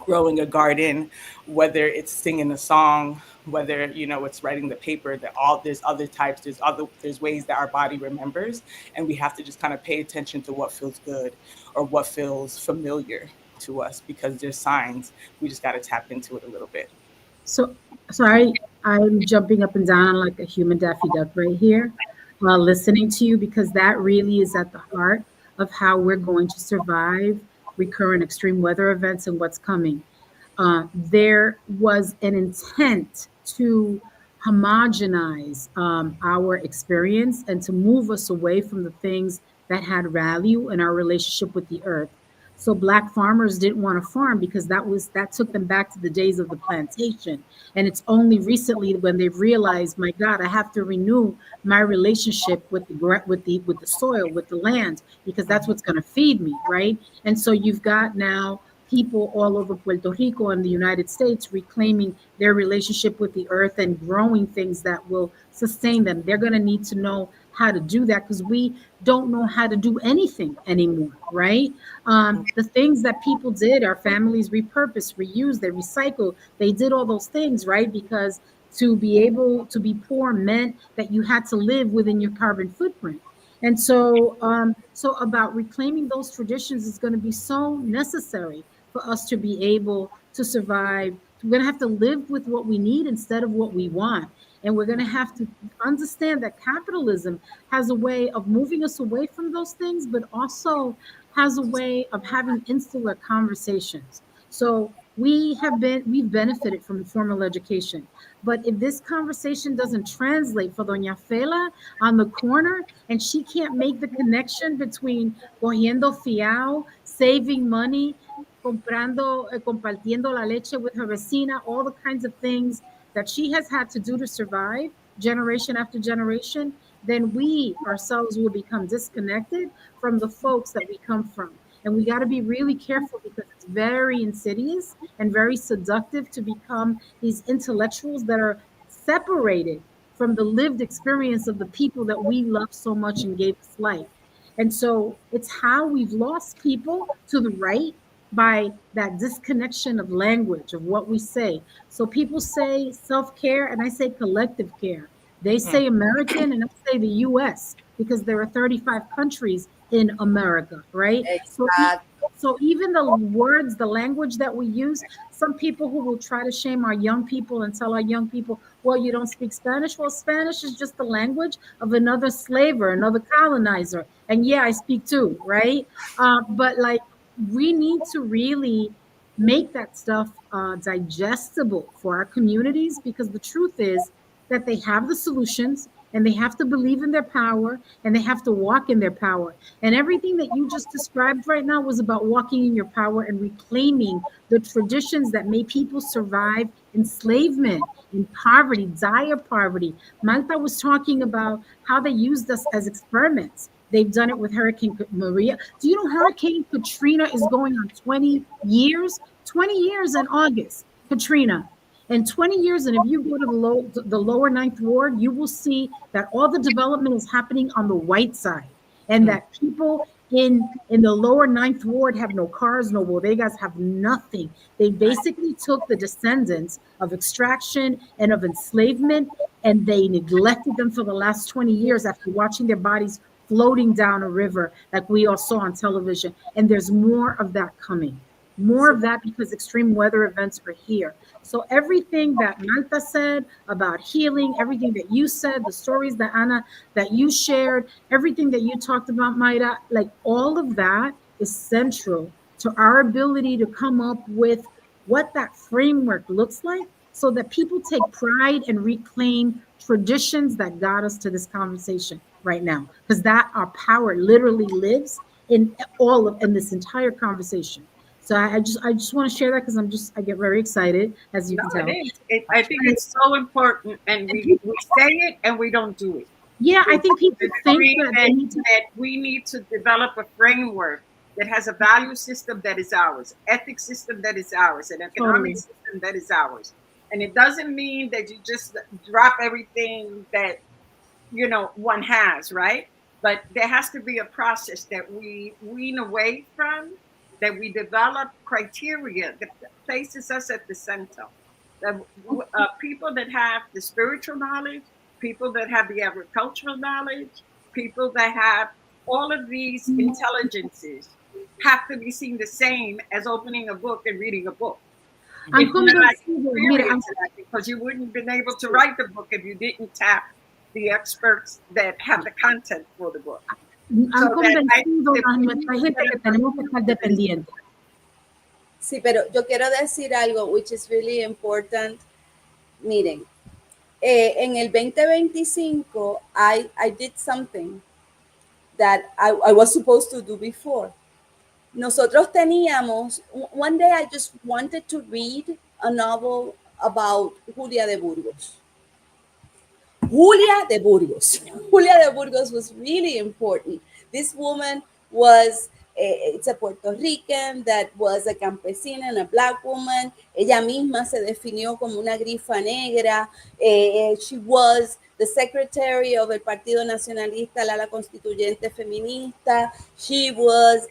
[SPEAKER 5] growing a garden, whether it's singing a song, whether it's writing the paper, that there's other types, there's ways that our body remembers, and we have to just kind of pay attention to what feels good or what feels familiar to us, because there's signs. We just got to tap into it a little bit.
[SPEAKER 4] So sorry, I'm jumping up and down like a human Daffy Duck right here, listening to you, because that really is at the heart of how we're going to survive recurrent extreme weather events and what's coming. There was an intent to homogenize our experience and to move us away from the things that had value in our relationship with the earth. So Black farmers didn't want to farm because that took them back to the days of the plantation. And it's only recently when they've realized, my God, I have to renew my relationship with the soil, with the land, because that's what's going to feed me, right? And so you've got now people all over Puerto Rico and the United States reclaiming their relationship with the earth and growing things that will sustain them. They're going to need to know how to do that because we don't know how to do anything anymore, right? The things that people did, our families repurposed, reused, they recycled, they did all those things, right? Because to be able to be poor meant that you had to live within your carbon footprint. And so, so about reclaiming those traditions is going to be so necessary for us to be able to survive. We're going to have to live with what we need instead of what we want. And we're going to have to understand that capitalism has a way of moving us away from those things, but also has a way of having insular conversations. So we've benefited from formal education. But if this conversation doesn't translate for Doña Fela on the corner, and she can't make the connection between cogiendo fiao, saving money, compartiendo la leche with her vecina, all the kinds of things that she has had to do to survive generation after generation, then we ourselves will become disconnected from the folks that we come from. And we got to be really careful because it's very insidious and very seductive to become these intellectuals that are separated from the lived experience of the people that we love so much and gave us life. And so it's how we've lost people to the right by that disconnection of language, of what we say. So people say self-care and I say collective care. They say American and I say the US because there are 35 countries in America, right?
[SPEAKER 3] Exactly.
[SPEAKER 4] So even the words, the language that we use, some people who will try to shame our young people and tell our young people, well, you don't speak Spanish. Well, Spanish is just the language of another slaver, another colonizer. And yeah, I speak too, right? But like, we need to really make that stuff digestible for our communities because the truth is that they have the solutions and they have to believe in their power and they have to walk in their power. And everything that you just described right now was about walking in your power and reclaiming the traditions that made people survive enslavement, in poverty, dire poverty. Malta was talking about how they used us as experiments. They've done it with Hurricane Maria. Do you know Hurricane Katrina is going on 20 years? 20 years in August, Katrina. And 20 years, and if you go to the lower Ninth Ward, you will see that all the development is happening on the white side, and that people in the lower Ninth Ward have no cars, no bodegas, have nothing. They basically took the descendants of extraction and of enslavement, and they neglected them for the last 20 years after watching their bodies floating down a river like we all saw on television. And there's more of that coming. More of that because extreme weather events are here. So everything that Marta said about healing, everything that you said, the stories that Ana, that you shared, everything that you talked about, Mayra, like all of that is central to our ability to come up with what that framework looks like so that people take pride and reclaim traditions that got us to this conversation right now. Because that our power literally lives in this entire conversation. So I just want to share that because I get very excited, as you can tell.
[SPEAKER 1] It is. I think it's so important, and we say it and we don't do it.
[SPEAKER 4] Yeah, I think people think
[SPEAKER 1] that we need to develop a framework that has a value system that is ours, ethics system that is ours, an economic system that is ours. And it doesn't mean that you just drop everything that one has, right? But there has to be a process that we wean away from, that we develop criteria that places us at the center. People that have the spiritual knowledge, people that have the agricultural knowledge, people that have all of these intelligences have to be seen the same as opening a book and reading a book. Because you wouldn't have been able to write the book if you didn't tap the experts that have the content for the book.
[SPEAKER 3] Sí, pero yo quiero decir algo which is really important. Miren, En el 2025, I did something that I was supposed to do before. Nosotros teníamos, one day I just wanted to read a novel about Julia de Burgos. Julia de Burgos. Julia de Burgos was really important. This woman was, it's a Puerto Rican that was a campesina and a black woman. Ella misma se definió como una grifa negra. She was the secretary of el Partido Nacionalista, la Constituyente Feminista. She was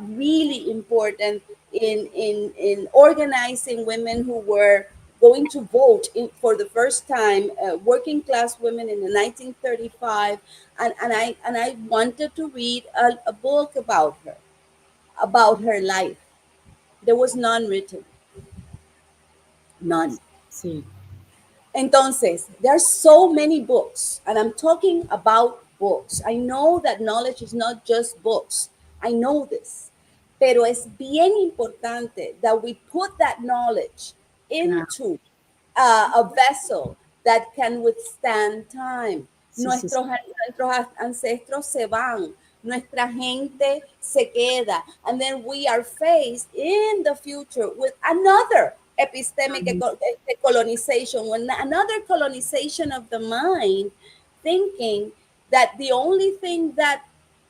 [SPEAKER 3] really important in organizing women who were going to vote for the first time, working class women in the 1935, and I wanted to read a book about her life. There was none written, none.
[SPEAKER 4] Sí.
[SPEAKER 3] Entonces, there are so many books, and I'm talking about books. I know that knowledge is not just books. I know this. Pero es bien importante that we put that knowledge into a vessel that can withstand time. Nuestros ancestros se van, nuestra gente se queda, and then we are faced in the future with another epistemic colonization, another colonization of the mind, thinking that the only thing that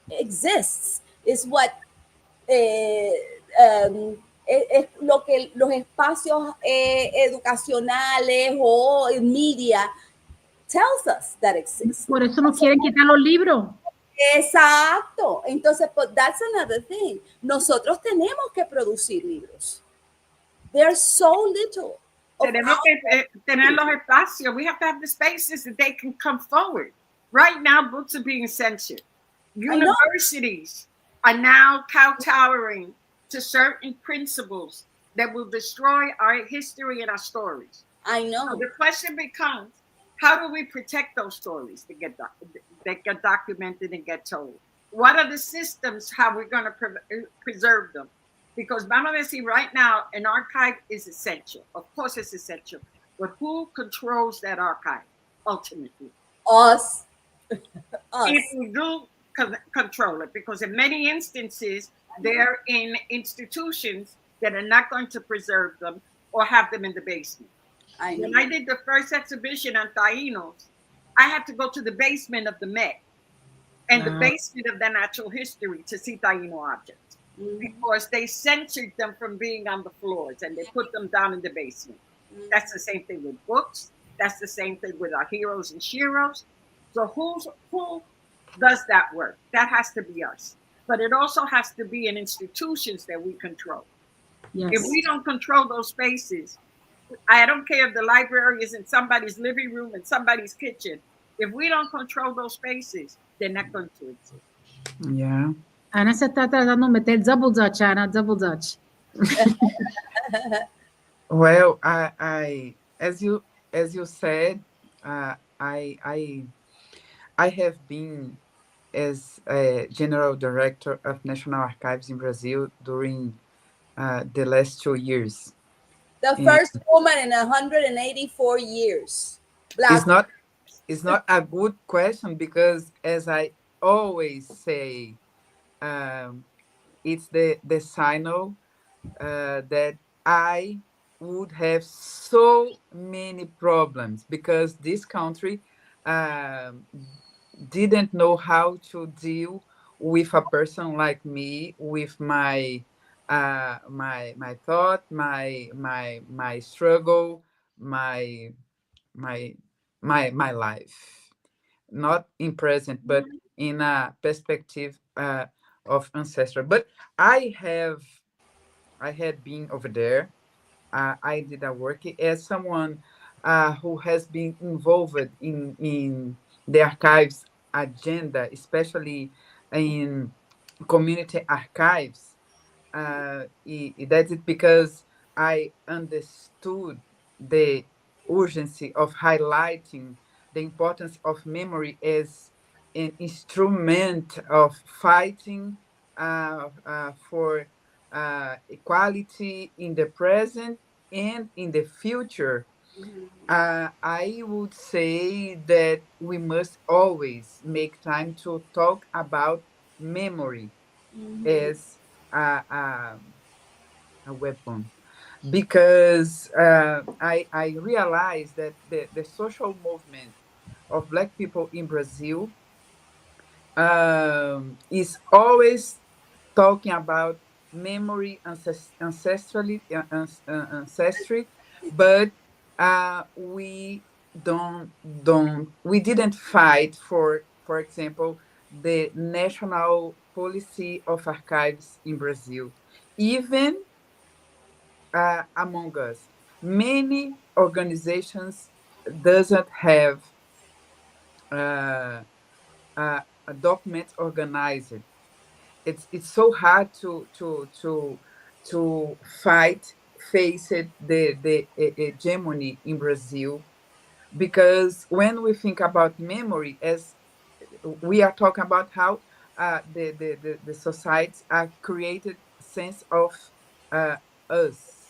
[SPEAKER 3] exists is what es lo que los espacios educacionales o media tells us that exists.
[SPEAKER 4] Por eso nos quieren quitar los libros.
[SPEAKER 3] Exacto. Entonces, but that's another thing. Nosotros tenemos que producir libros. There's so little.
[SPEAKER 1] Tenemos que tener los espacios. We have to have the spaces that they can come forward. Right now, books are being censored. Universities are now kowtowing to certain principles that will destroy our history and our stories.
[SPEAKER 3] I know.
[SPEAKER 1] So the question becomes, how do we protect those stories that get documented and get told? What are the systems, how we're going to preserve them? Because vamos a decir right now, an archive is essential. Of course it's essential. But who controls that archive ultimately?
[SPEAKER 3] Us.
[SPEAKER 1] If we do control it, because in many instances, they're in institutions that are not going to preserve them or have them in the basement. When I did the first exhibition on Taínos, I had to go to the basement of the Met and the basement of the Natural History to see Taíno objects. Because they censored them from being on the floors and they put them down in the basement. That's the same thing with books. That's the same thing with our heroes and sheroes. So who does that work? That has to be us. But it also has to be in institutions that we control. Yes. If we don't control those spaces, I don't care if the library is in somebody's living room and somebody's kitchen. If we don't control those spaces, they're not going to exist.
[SPEAKER 2] Yeah.
[SPEAKER 4] Ana se está tratando de meter double Dutch, Ana, double Dutch.
[SPEAKER 2] Well, I as you said, I have been as a general director of National Archives in Brazil during the last 2 years.
[SPEAKER 3] The first woman in 184 years.
[SPEAKER 2] It's not a good question because, as I always say, it's the signal that I would have so many problems because this country didn't know how to deal with a person like me, with my my thought, my struggle, my life, not in present, but in a perspective of ancestry. But I had been over there. I did a work as someone who has been involved in the archives agenda, especially in community archives. That's it because I understood the urgency of highlighting the importance of memory as an instrument of fighting for equality in the present and in the future. I would say that we must always make time to talk about memory as a, a weapon, because I realized that the social movement of Black people in Brazil is always talking about memory, ancestry, but we didn't fight for example, the national policy of archives in Brazil, even among us. Many organizations doesn't have uh, a document organized. It's so hard to fight face it, the hegemony in Brazil, because when we think about memory, as we are talking about how the societies are created sense of uh, us,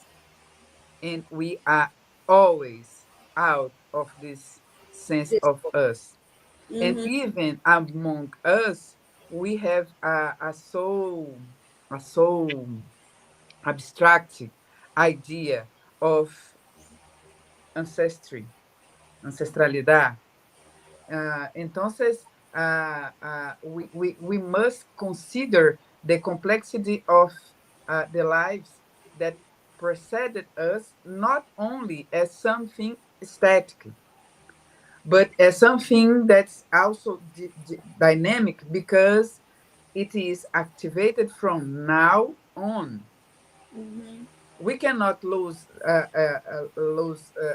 [SPEAKER 2] and we are always out of this sense
[SPEAKER 3] This
[SPEAKER 2] of
[SPEAKER 3] book.
[SPEAKER 2] us. And
[SPEAKER 3] Mm-hmm.
[SPEAKER 2] even among us, we have a so abstract idea of ancestry, ancestralidad. Entonces, we must consider the complexity of the lives that preceded us, not only as something static, but as something that's also dynamic, because it is activated from now on.
[SPEAKER 3] Mm-hmm.
[SPEAKER 2] We cannot lose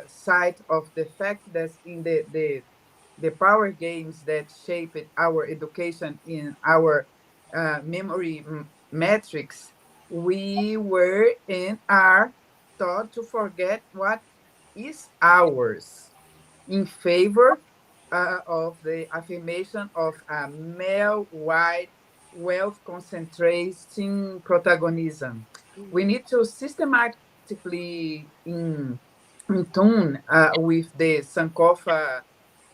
[SPEAKER 2] sight of the fact that in the power games that shaped our education in our memory metrics, we were and are taught to forget what is ours in favor of the affirmation of a male white wealth concentrating protagonism. We need to systematically in tune with the Sankofa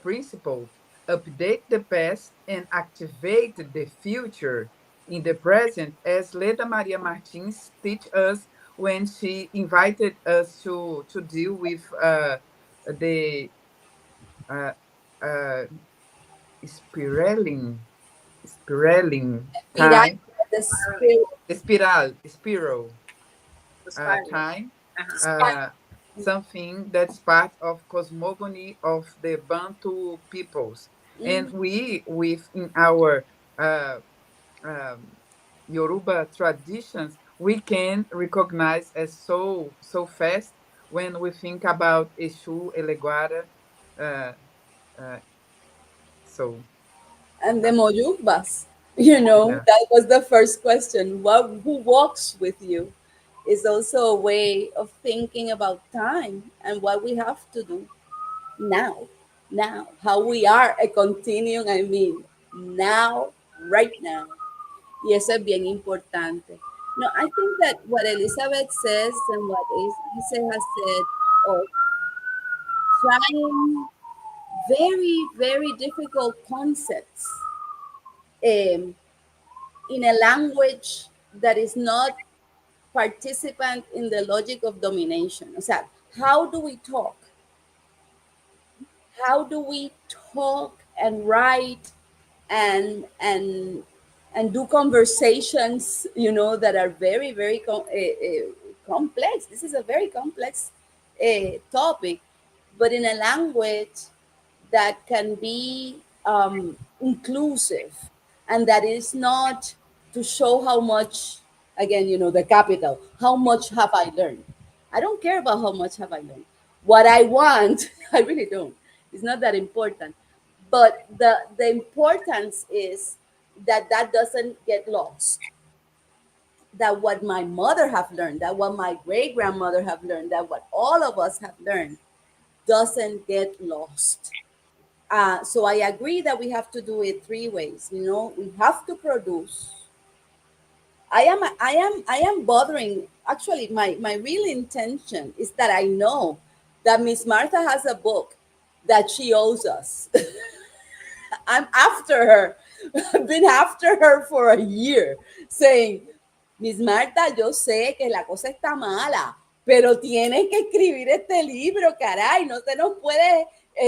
[SPEAKER 2] principle, update the past and activate the future in the present, as Leda Maria Martins teach us when she invited us to deal with the uh, uh, spiraling,
[SPEAKER 3] Spiral,
[SPEAKER 2] time,
[SPEAKER 3] the spirit,
[SPEAKER 2] spiral
[SPEAKER 1] The spiral.
[SPEAKER 2] time,
[SPEAKER 1] Uh-huh.
[SPEAKER 2] uh, something that's part of cosmogony of the Bantu peoples. And
[SPEAKER 3] mm,
[SPEAKER 2] we, within our uh, um, Yoruba traditions, we can recognize as so fast when we think about Eshu, Eleguara. Uh, uh, so,
[SPEAKER 3] and the
[SPEAKER 2] uh,
[SPEAKER 3] Moyugbas.
[SPEAKER 2] yeah.
[SPEAKER 3] That was the first question. Who walks with you? Is also a way of thinking about time and what we have to do now. Now, how we are a continuum, I mean, now, right now. Y eso es bien importante. No, I think that what Elizabeth says and what Issa has said, of trying very, very difficult concepts um, in a language that is not participant in the logic of domination. O sea, how do we talk? How do we talk and write and do conversations, that are very, very complex? This is a very complex topic, but in a language that can be inclusive, and that is not to show how much, again, the capital, how much have I learned. I don't care about how much have I learned. What I want, I really don't. It's not that important. But the importance is that that doesn't get lost. That what my mother have learned, that what my great grandmother have learned, that what all of us have learned doesn't get lost. So I agree that we have to do it three ways. We have to produce. I am bothering. Actually, my real intention is that I know that Miss Martha has a book that she owes us. I'm after her. I've been after her for a year saying, Miss Marta, yo sé que la cosa está mala, pero tienes que escribir este libro, caray, no te nos puedes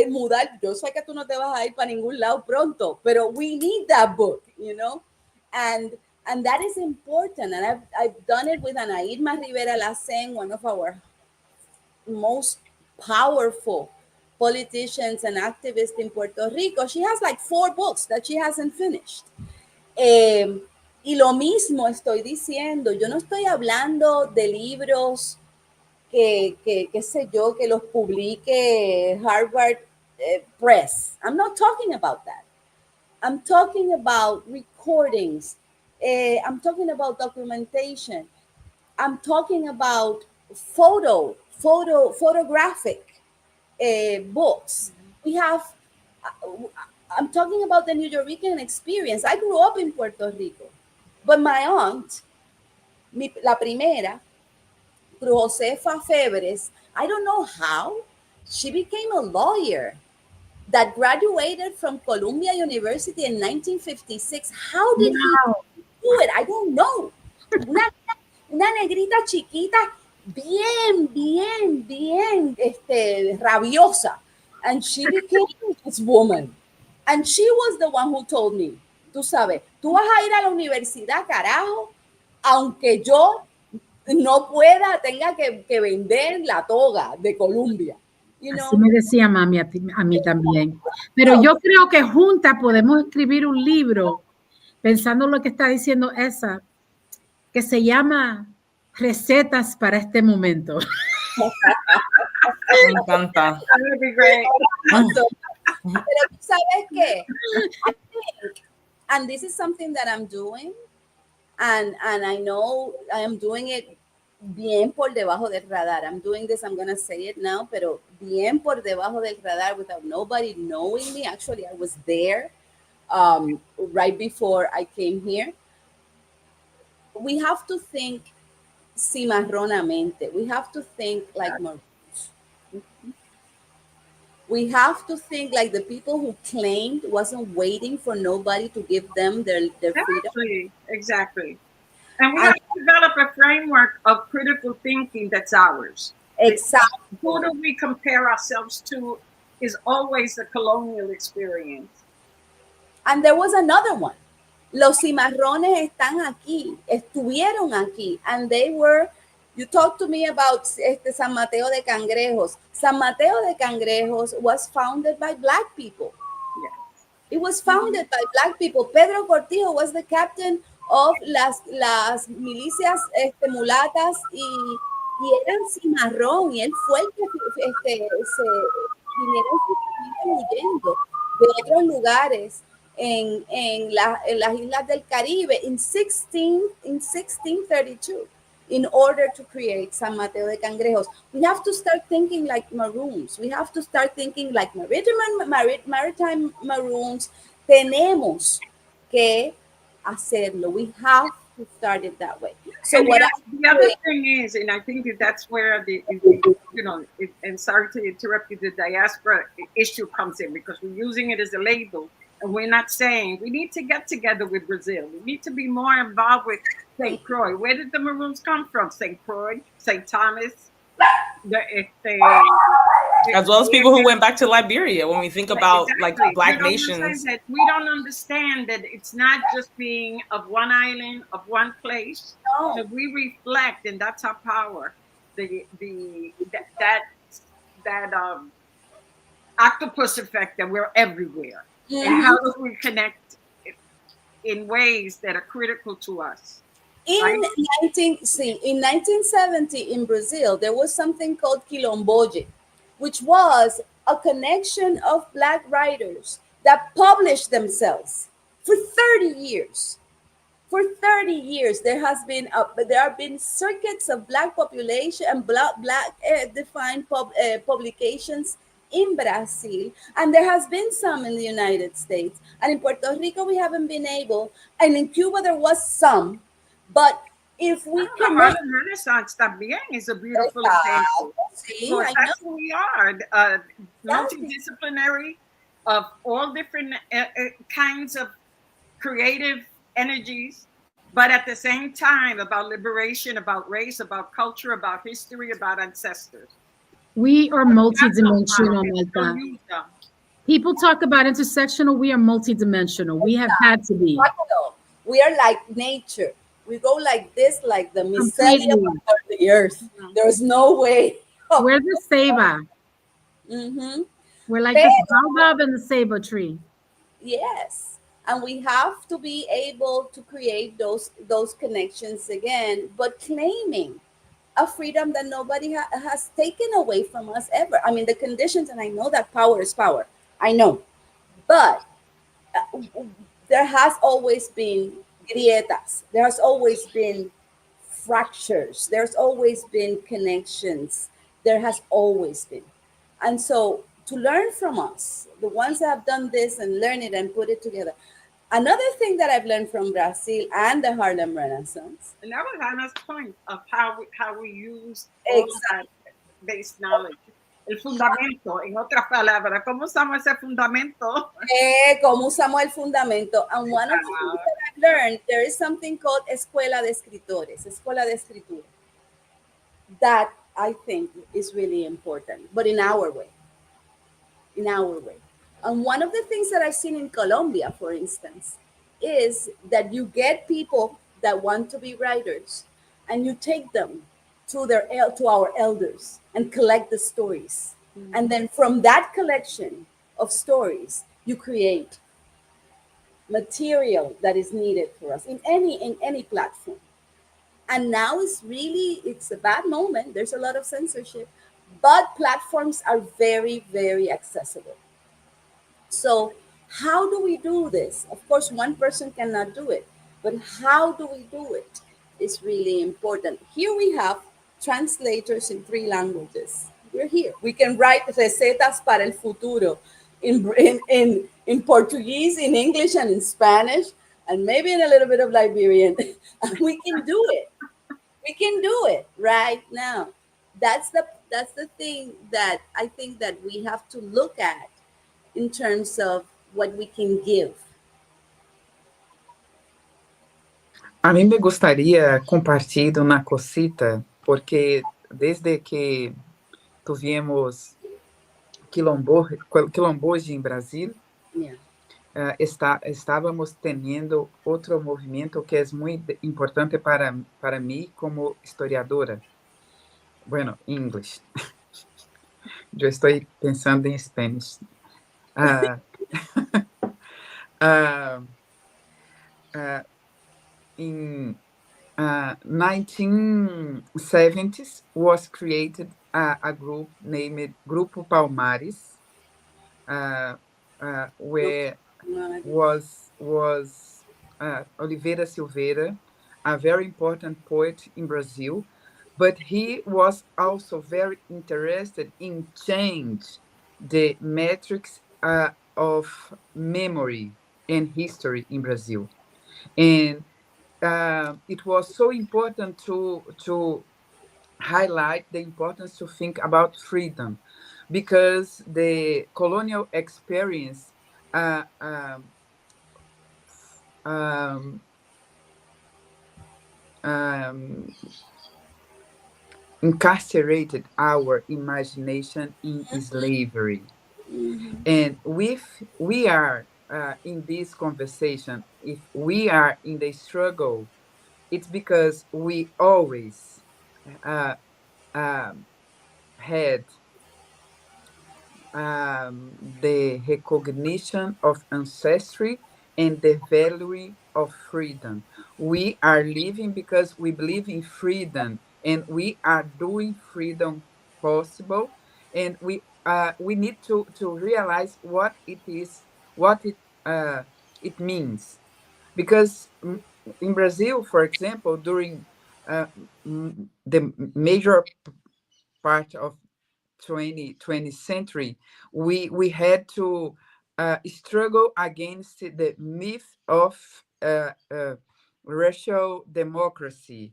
[SPEAKER 3] mudar. Yo sé que tú no te vas a ir para ningún lado pronto, pero we need that book, you know? And that is important. And I've done it with Ana Irma Rivera Lacen, one of our most powerful politicians and activists in Puerto Rico. She has like 4 books that she hasn't finished. Y lo mismo estoy diciendo, yo no estoy hablando de libros qué sé yo, que los publique Harvard Press. I'm not talking about that. I'm talking about recordings. I'm talking about documentation. I'm talking about photographic books. We have, I'm talking about the New Yorkian experience. I grew up in Puerto Rico, but my aunt, la primera, Josefa Febres, I don't know how, she became a lawyer that graduated from Columbia University in 1956. How did he do it? I don't know. Una negrita chiquita, bien, rabiosa. And she became this woman. And she was the one who told me, tú sabes, tú vas a ir a la universidad, carajo, aunque yo no pueda, tenga que vender la toga de Columbia. You know?
[SPEAKER 4] Así me decía mami a mí también. Pero yo creo que juntas podemos escribir un libro, pensando lo que está diciendo Essah, que se llama Recetas para este momento.
[SPEAKER 5] Me encanta.
[SPEAKER 1] That would be great.
[SPEAKER 3] Pero tú sabes qué? I think, and this is something that I'm doing, and I know I am doing it bien por debajo del radar. I'm doing this, I'm going to say it now, pero bien por debajo del radar without nobody knowing me. Actually, I was there right before I came here. We have to think cimarronamente. We have to think like Maroons. We have to think like the people who claimed wasn't waiting for nobody to give them their freedom.
[SPEAKER 1] Exactly. And we have to develop a framework of critical thinking that's ours.
[SPEAKER 3] Exactly.
[SPEAKER 1] Who do we compare ourselves to is always the colonial experience.
[SPEAKER 3] And there was another one. Los cimarrones están aquí, estuvieron aquí, and they were, you talked to me about San Mateo de Cangrejos. San Mateo de Cangrejos was founded by Black people.
[SPEAKER 1] Yes.
[SPEAKER 3] It was founded by Black people. Pedro Cortijo was the captain of las milicias mulatas y eran cimarrón, y él fue el que se vinieron huyendo de otros lugares en las islas del Caribe in 1632 in order to create San Mateo de Cangrejos. We have to start thinking like Maroons. We have to start thinking like maritime Maroons. Tenemos que hacerlo. We have to start it that way. So
[SPEAKER 1] and
[SPEAKER 3] what
[SPEAKER 1] the other thing is, and I think that's where and sorry to interrupt you, the diaspora issue comes in, because we're using it as a label, and we're not saying we need to get together with Brazil. We need to be more involved with St. Croix. Where did the Maroons come from? St. Croix, St. Thomas,
[SPEAKER 5] as well as people who went back to Liberia. When we think about like Black nations,
[SPEAKER 1] that we don't understand that it's not just being of one island, of one place.
[SPEAKER 3] No.
[SPEAKER 1] That we reflect, and that's our power. That octopus effect, that we're everywhere.
[SPEAKER 3] Mm-hmm.
[SPEAKER 1] And how do we connect in ways that are critical to us?
[SPEAKER 3] In 1970 in Brazil, there was something called Quilomboje, which was a connection of Black writers that published themselves for 30 years. For 30 years, there have been circuits of Black population and Black defined publications in Brazil, and there has been some in the United States. And in Puerto Rico, we haven't been able, and in Cuba, there was some. But If we
[SPEAKER 1] The
[SPEAKER 3] connect,
[SPEAKER 1] Harlem Renaissance también is a beautiful example.
[SPEAKER 3] see,
[SPEAKER 1] Because
[SPEAKER 3] I know.
[SPEAKER 1] that's who we are, multidisciplinary of all different kinds of creative energies, but at the same time about liberation, about race, about culture, about history, about ancestors.
[SPEAKER 4] We are multidimensional, Marta. People talk about intersectional. We are multidimensional. We have had to be.
[SPEAKER 3] We are like nature. We go like this, like the mycelium
[SPEAKER 4] Completely.
[SPEAKER 3] under the earth. There's no way.
[SPEAKER 4] We're the ceiba.
[SPEAKER 3] Mm-hmm.
[SPEAKER 4] We're like the baobab and the ceiba tree.
[SPEAKER 3] Yes, and we have to be able to create those connections again, but claiming a freedom that nobody has taken away from us ever. I mean, the conditions, and I know that power is power. I know, but there has always been grietas. There has always been fractures. There's always been connections. There has always been. And so to learn from us, the ones that have done this and learn it and put it together. Another thing that I've learned from Brazil and the Harlem Renaissance.
[SPEAKER 1] And that was Hannah's point of how we use all of that base knowledge. El fundamento, en otras palabras, ¿cómo usamos ese fundamento?
[SPEAKER 3] ¿Cómo usamos el fundamento? And one of the things that I've learned, there is something called Escuela de Escritores, Escuela de Escritura. That I think is really important, but in our way. In our way. And one of the things that I've seen in Colombia, for instance, is that you get people that want to be writers and you take them to our elders and collect the stories. Mm-hmm. And then from that collection of stories, you create material that is needed for us in any platform. And now it's a bad moment. There's a lot of censorship, but platforms are very, very accessible. So how do we do this? Of course, one person cannot do it, but how do we do it is really important. Here we have translators in 3 languages. We're here. We can write recetas para el futuro in Portuguese, in English, and in Spanish, and maybe in a little bit of Liberian. We can do it. We can do it right now. That's the thing that I think that we have to look at in terms of what we can give.
[SPEAKER 2] A mim me gostaria compartilhar uma cosita, porque desde que tivemos quilombos em Brasil,
[SPEAKER 3] Yeah.
[SPEAKER 2] Estávamos tendo outro movimento que é muito importante para mim como historiadora. Bueno, English. Eu estou pensando em Spanish. In 1970s was created a group named Grupo Palmares, where was Oliveira Silveira, a very important poet in Brazil, but he was also very interested in change the metrics of memory and history in Brazil. And it was so important to highlight the importance to think about freedom, because the colonial experience incarcerated our imagination in slavery. Mm-hmm. And if we are in this conversation, if we are in the struggle, it's because we always had the recognition of ancestry and the value of freedom. We are living because we believe in freedom, and we are doing freedom possible. And we need to realize what it is, what it means. Because in Brazil, for example, during the major part of 20th century, we had to struggle against the myth of racial democracy,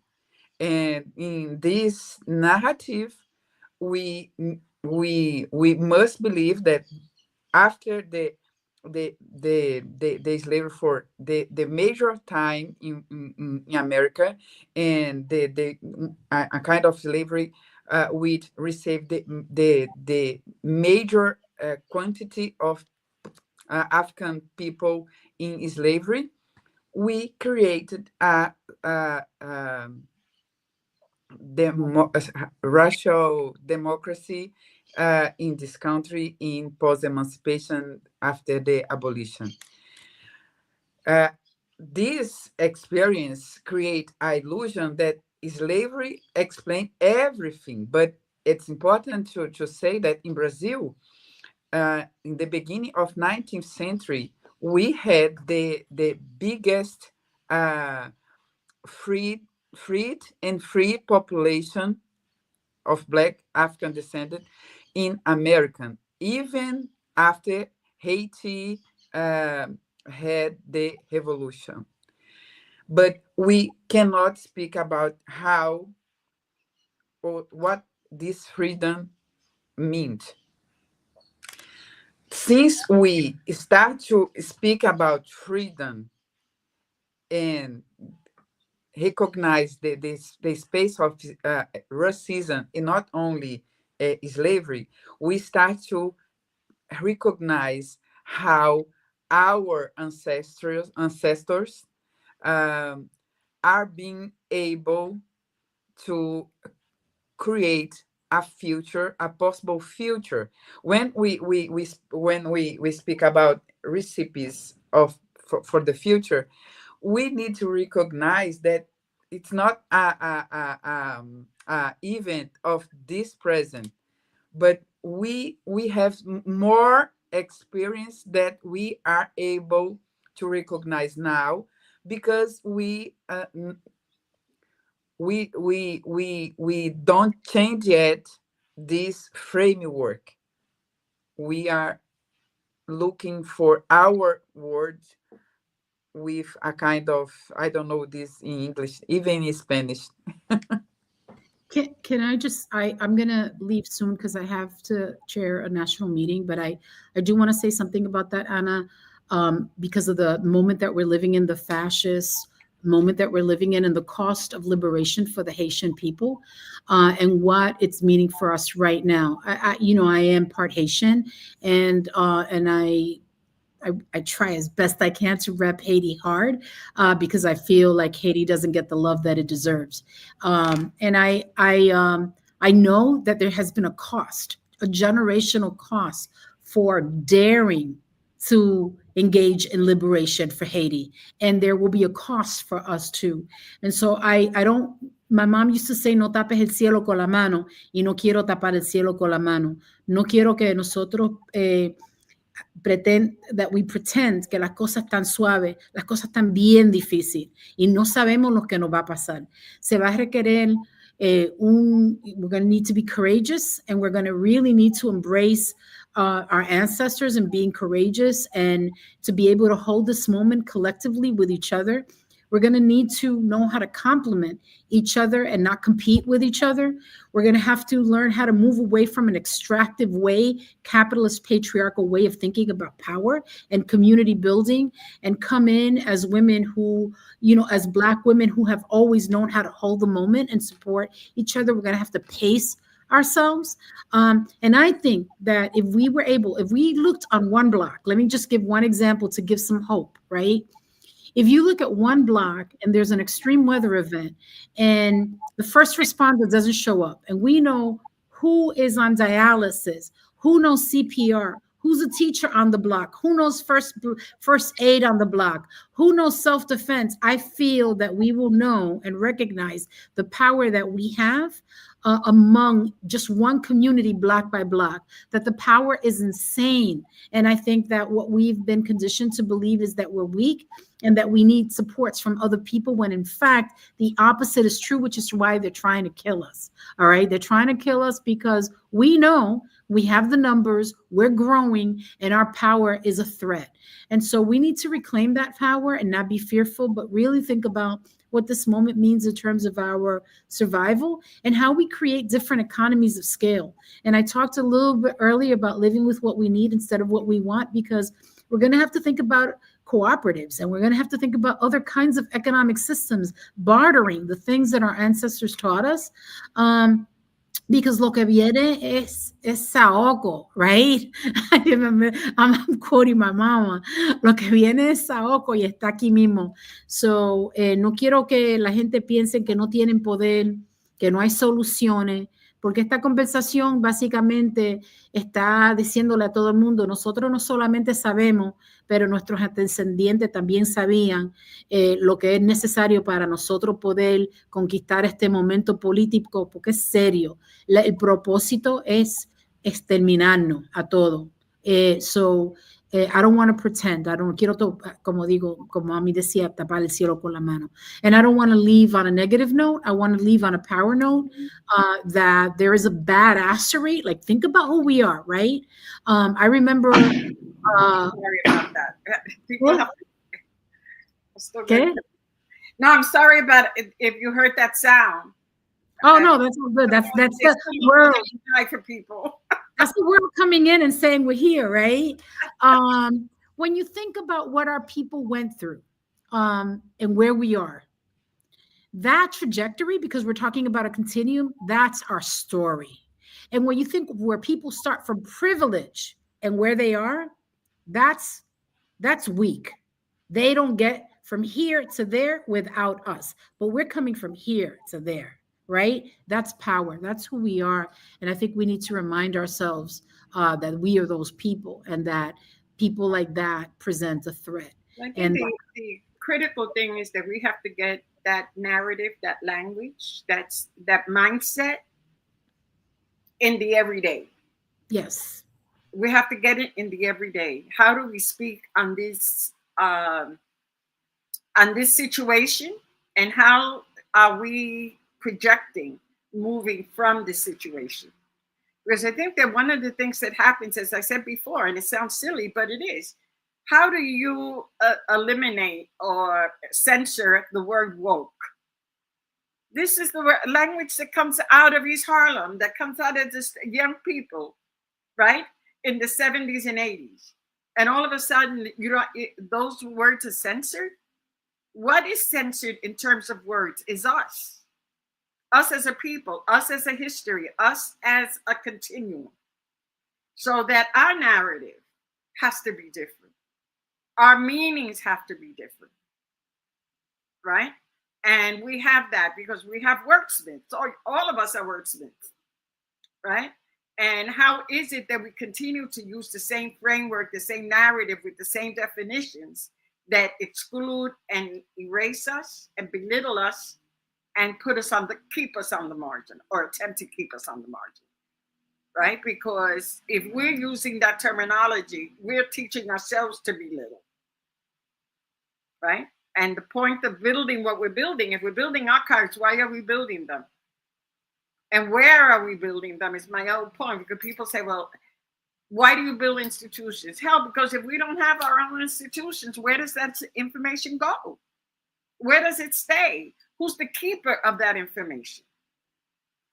[SPEAKER 2] And in this narrative, we must believe that after the slavery for the major time in America, and a kind of slavery which received the major quantity of African people in slavery, we created a racial democracy in this country in post-emancipation after the abolition. This experience creates an illusion that slavery explains everything, but it's important to say that in Brazil, in the beginning of 19th century, we had the biggest freed and free population of Black African descendant in America, even after Haiti had the revolution. But we cannot speak about how or what this freedom means. Since we start to speak about freedom and recognize the space of racism and not only slavery, we start to recognize how our ancestors are being able to create a future, a possible future. When we speak about recipes for the future, we need to recognize that it's not a event of this present, but we have more experience that we are able to recognize now, because we don't change yet this framework. We are looking for our words with a kind of, I don't know this in English, even in Spanish.
[SPEAKER 4] Can I just, I'm going to leave soon because I have to chair a national meeting, but I do want to say something about that, Ana, because of the moment that we're living in, the fascist moment that we're living in, and the cost of liberation for the Haitian people, and what it's meaning for us right now. I am part Haitian, and I try as best I can to rep Haiti hard, because I feel like Haiti doesn't get the love that it deserves. And I know that there has been a cost, a generational cost, for daring to engage in liberation for Haiti. And there will be a cost for us too. And so I don't, my mom used to say, no tapes el cielo con la mano, y no quiero tapar el cielo con la mano. No quiero que nosotros that we pretend que las cosas están suaves, las cosas están bien difíciles y no sabemos lo que nos va a pasar. Se va a requerir we're going to need to be courageous, and we're going to really need to embrace our ancestors and being courageous, and to be able to hold this moment collectively with each other. We're going to need to know how to complement each other and not compete with each other. We're going to have to learn how to move away from an extractive way, capitalist, patriarchal way of thinking about power and community building, and come in as women who, as Black women who have always known how to hold the moment and support each other. We're going to have to pace ourselves. And I think that if we looked on one block, let me just give one example to give some hope, right? If you look at one block and there's an extreme weather event and the first responder doesn't show up, and we know who is on dialysis, who knows CPR, who's a teacher on the block, who knows first aid on the block, who knows self-defense, I feel that we will know and recognize the power that we have among just one community, block by block, that the power is insane. And I think that what we've been conditioned to believe is that we're weak and that we need supports from other people, when in fact, the opposite is true, which is why they're trying to kill us. All right. They're trying to kill us because we know we have the numbers, we're growing, and our power is a threat. And so we need to reclaim that power and not be fearful, but really think about what this moment means in terms of our survival and how we create different economies of scale. And I talked a little bit earlier about living with what we need instead of what we want, because we're going to have to think about cooperatives, and we're going to have to think about other kinds of economic systems, bartering, the things that our ancestors taught us. Because lo que viene es saoco, right? I'm quoting my mama. Lo que viene es saoco y está aquí mismo. So, no quiero que la gente piense que no tienen poder, que no hay soluciones, porque esta conversación básicamente está diciéndole a todo el mundo, nosotros no solamente sabemos, pero nuestros descendientes también sabían lo que es necesario para nosotros poder conquistar este momento político, porque es serio. El propósito es exterminarnos a todos. I don't want to pretend. Quiero, como digo, como Mami decía, tapar el cielo con la mano. And I don't want to leave on a negative note. I want to leave on a power note, that there is a badassery. Like, think about who we are, right? I remember...
[SPEAKER 1] sorry about that. People have...
[SPEAKER 4] Okay?
[SPEAKER 1] No, I'm sorry about it if you heard that sound.
[SPEAKER 4] Oh, no, that's all good. That's the world.
[SPEAKER 1] For people.
[SPEAKER 4] That's the world coming in and saying we're here, right? When you think about what our people went through, and where we are, that trajectory, because we're talking about a continuum, that's our story. And when you think where people start from privilege and where they are, that's weak. They don't get from here to there without us, but we're coming from here to there. Right? That's power. That's who we are. And I think we need to remind ourselves that we are those people, and that people like that present a threat.
[SPEAKER 1] I think the critical thing is that we have to get that narrative, that language, that mindset in the everyday.
[SPEAKER 4] Yes.
[SPEAKER 1] We have to get it in the everyday. How do we speak on this situation, and how are we projecting, moving from the situation? Because I think that one of the things that happens, as I said before, and it sounds silly, but it is, how do you eliminate or censor the word woke? This is the language that comes out of East Harlem, that comes out of this young people, right? In the 70s and 80s. And all of a sudden, those words are censored. What is censored in terms of words is us. Us as a people, us as a history, us as a continuum. So that our narrative has to be different. Our meanings have to be different. Right? And we have that because we have wordsmiths. All of us are wordsmiths. Right? And how is it that we continue to use the same framework, the same narrative with the same definitions that exclude and erase us and belittle us and keep us on the margin, or attempt to keep us on the margin, right? Because if we're using that terminology, we're teaching ourselves to belittle, right? And the point of building what we're building, if we're building archives, why are we building them? And where are we building them is my own point, because people say, well, why do you build institutions? Hell, because if we don't have our own institutions, where does that information go? Where does it stay? Who's the keeper of that information?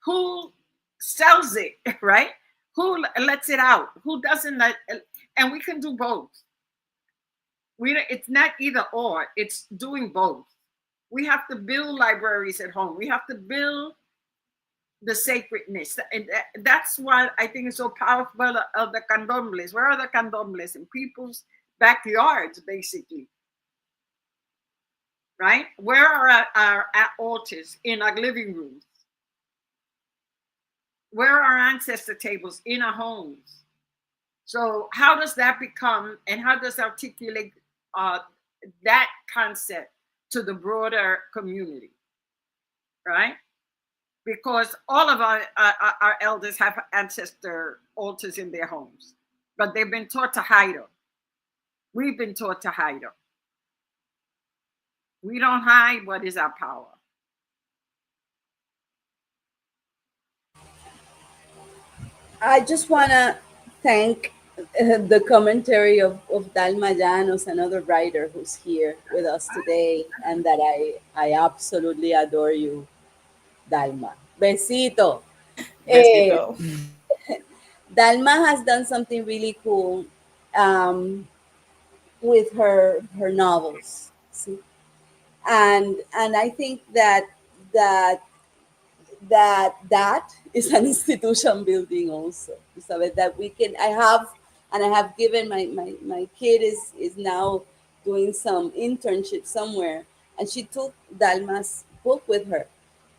[SPEAKER 1] Who sells it, right? Who lets it out? Who doesn't let? And we can do both. It's not either or, it's doing both. We have to build libraries at home. We have to build the sacredness. And that's why I think it's so powerful of the candombles. Where are the candombles? In people's backyards, basically. Right? Where are our altars? In our living rooms. Where are our ancestor tables? In our homes. So how does that become, and how does articulate that concept to the broader community? Right? Because all of our elders have ancestor altars in their homes, but they've been taught to hide them. We've been taught to hide them. We don't hide what is our power.
[SPEAKER 3] I just want to thank the commentary of Dalma Llanos, another writer who's here with us today, and that I absolutely adore you, Dalma. Besito. Eh,
[SPEAKER 5] Besito.
[SPEAKER 3] Dalma has done something really cool um, with her novels. See? And I think that that is an institution building also. So that we can I have given my kid is now doing some internship somewhere, and she took Dalma's book with her.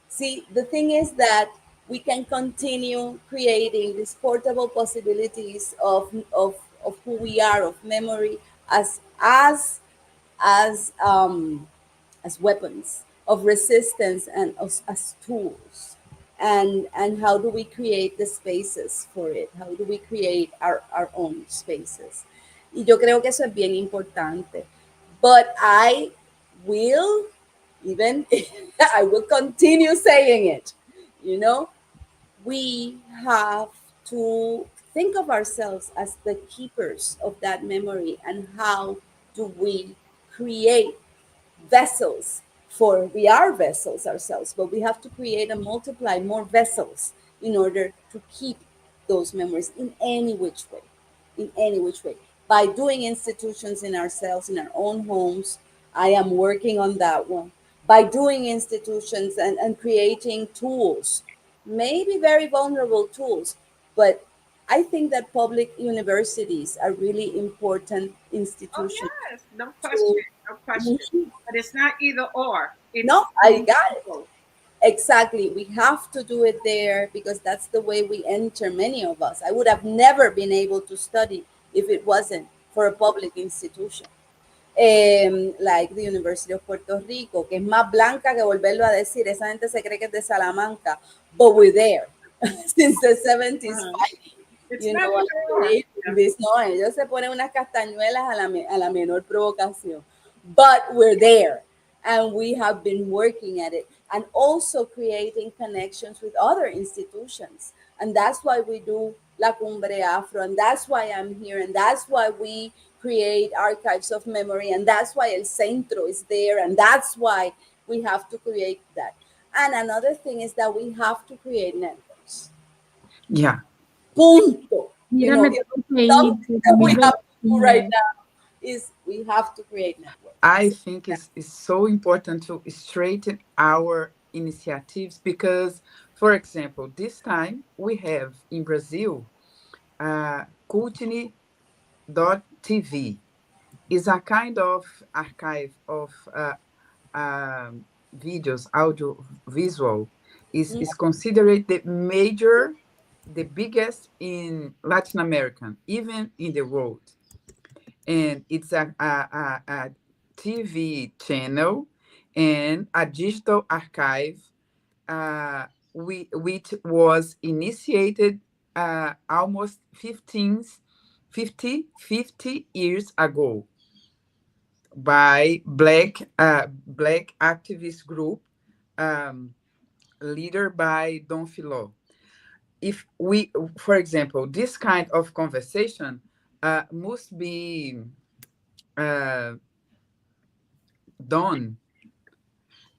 [SPEAKER 3] See, the thing is that we can continue creating these portable possibilities of who we are, of memory, as as weapons of resistance and as tools. And how do we create the spaces for it? How do we create our own spaces? Y yo creo que eso es bien importante. But I will even I will continue saying it. You know, we have to think of ourselves as the keepers of that memory, and how do we create vessels for we are vessels ourselves, but we have to create and multiply more vessels in order to keep those memories in any which way, in any which way, by doing institutions in ourselves, in our own homes. I am working on that one, by doing institutions and creating tools, maybe very vulnerable tools, but I think that public universities are really important
[SPEAKER 1] Oh
[SPEAKER 3] institutions
[SPEAKER 1] yes, no question,
[SPEAKER 3] to.
[SPEAKER 1] no question. But it's not either or.
[SPEAKER 3] No,
[SPEAKER 1] It's
[SPEAKER 3] I got it.
[SPEAKER 1] both.
[SPEAKER 3] Exactly. We have to do it there because that's the way we enter, many of us. I would have never been able to study if it wasn't for a public institution. Like the University of Puerto Rico, que es más blanca que volverlo a decir. Esa gente se cree que es de Salamanca, but we're there since the 70s
[SPEAKER 1] Uh-huh.
[SPEAKER 3] fighting,
[SPEAKER 1] It's
[SPEAKER 3] you
[SPEAKER 1] not
[SPEAKER 3] know, and
[SPEAKER 1] either or.
[SPEAKER 3] creating this. No, ellos se ponen unas castañuelas a la menor provocación, but we're there, and we have been working at it, and also creating connections with other institutions, and that's why we do La Cumbre Afro, and that's why I'm here, and that's why we create archives of memory, and that's why El Centro is there, and that's why we have to create that. And another thing is that we have to create networks.
[SPEAKER 2] Yeah,
[SPEAKER 3] Punto. You
[SPEAKER 4] Mira,
[SPEAKER 3] know,
[SPEAKER 4] me
[SPEAKER 3] if
[SPEAKER 4] tengo que ir,
[SPEAKER 3] something that we have to do right
[SPEAKER 4] sí.
[SPEAKER 3] now is we have to create networks.
[SPEAKER 2] I think it's so important to straighten our initiatives because, for example, this time we have in Brazil, Cultini.tv is a kind of archive of videos, audio, visual,
[SPEAKER 3] Mm,
[SPEAKER 2] is considered the biggest in Latin America, even in the world. And it's a TV channel and a digital archive, which was initiated almost 50 years ago by black activist group, um, leader by Don Filó. If we, for example, this kind of conversation must be uh, done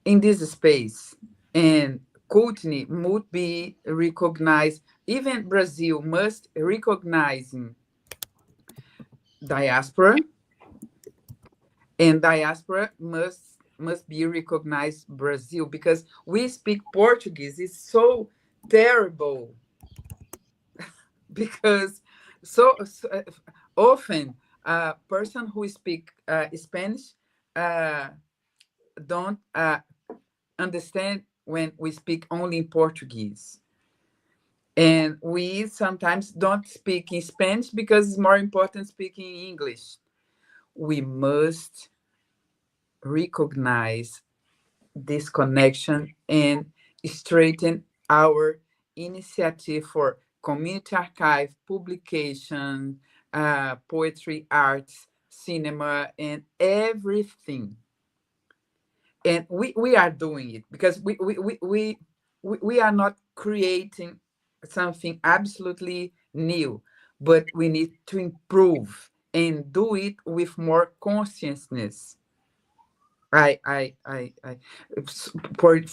[SPEAKER 2] in this space, and Courtney must be recognized. Even Brazil must recognize diaspora, and diaspora must be recognized Brazil, because we speak Portuguese is so terrible because so often a person who speak Spanish uh, don't understand when we speak only in Portuguese. And we sometimes don't speak in Spanish because it's more important speaking English. We must recognize this connection and straighten our initiative for community archive, publication, poetry, arts, cinema, and everything. And we are doing it because we are not creating something absolutely new. but we need to improve and do it with more consciousness. I for it,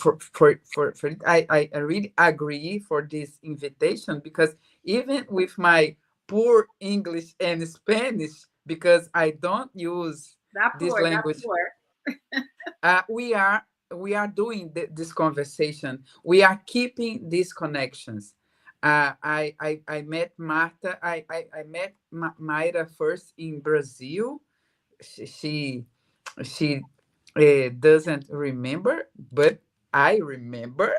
[SPEAKER 2] I really agree for this invitation, because even with my poor English and Spanish, because I don't use
[SPEAKER 1] Not
[SPEAKER 2] this
[SPEAKER 1] poor, not
[SPEAKER 2] language,
[SPEAKER 1] poor.
[SPEAKER 2] we are doing this conversation. We are keeping these connections. I met Marta. I met Mayra first in Brazil. She doesn't remember, but I remember.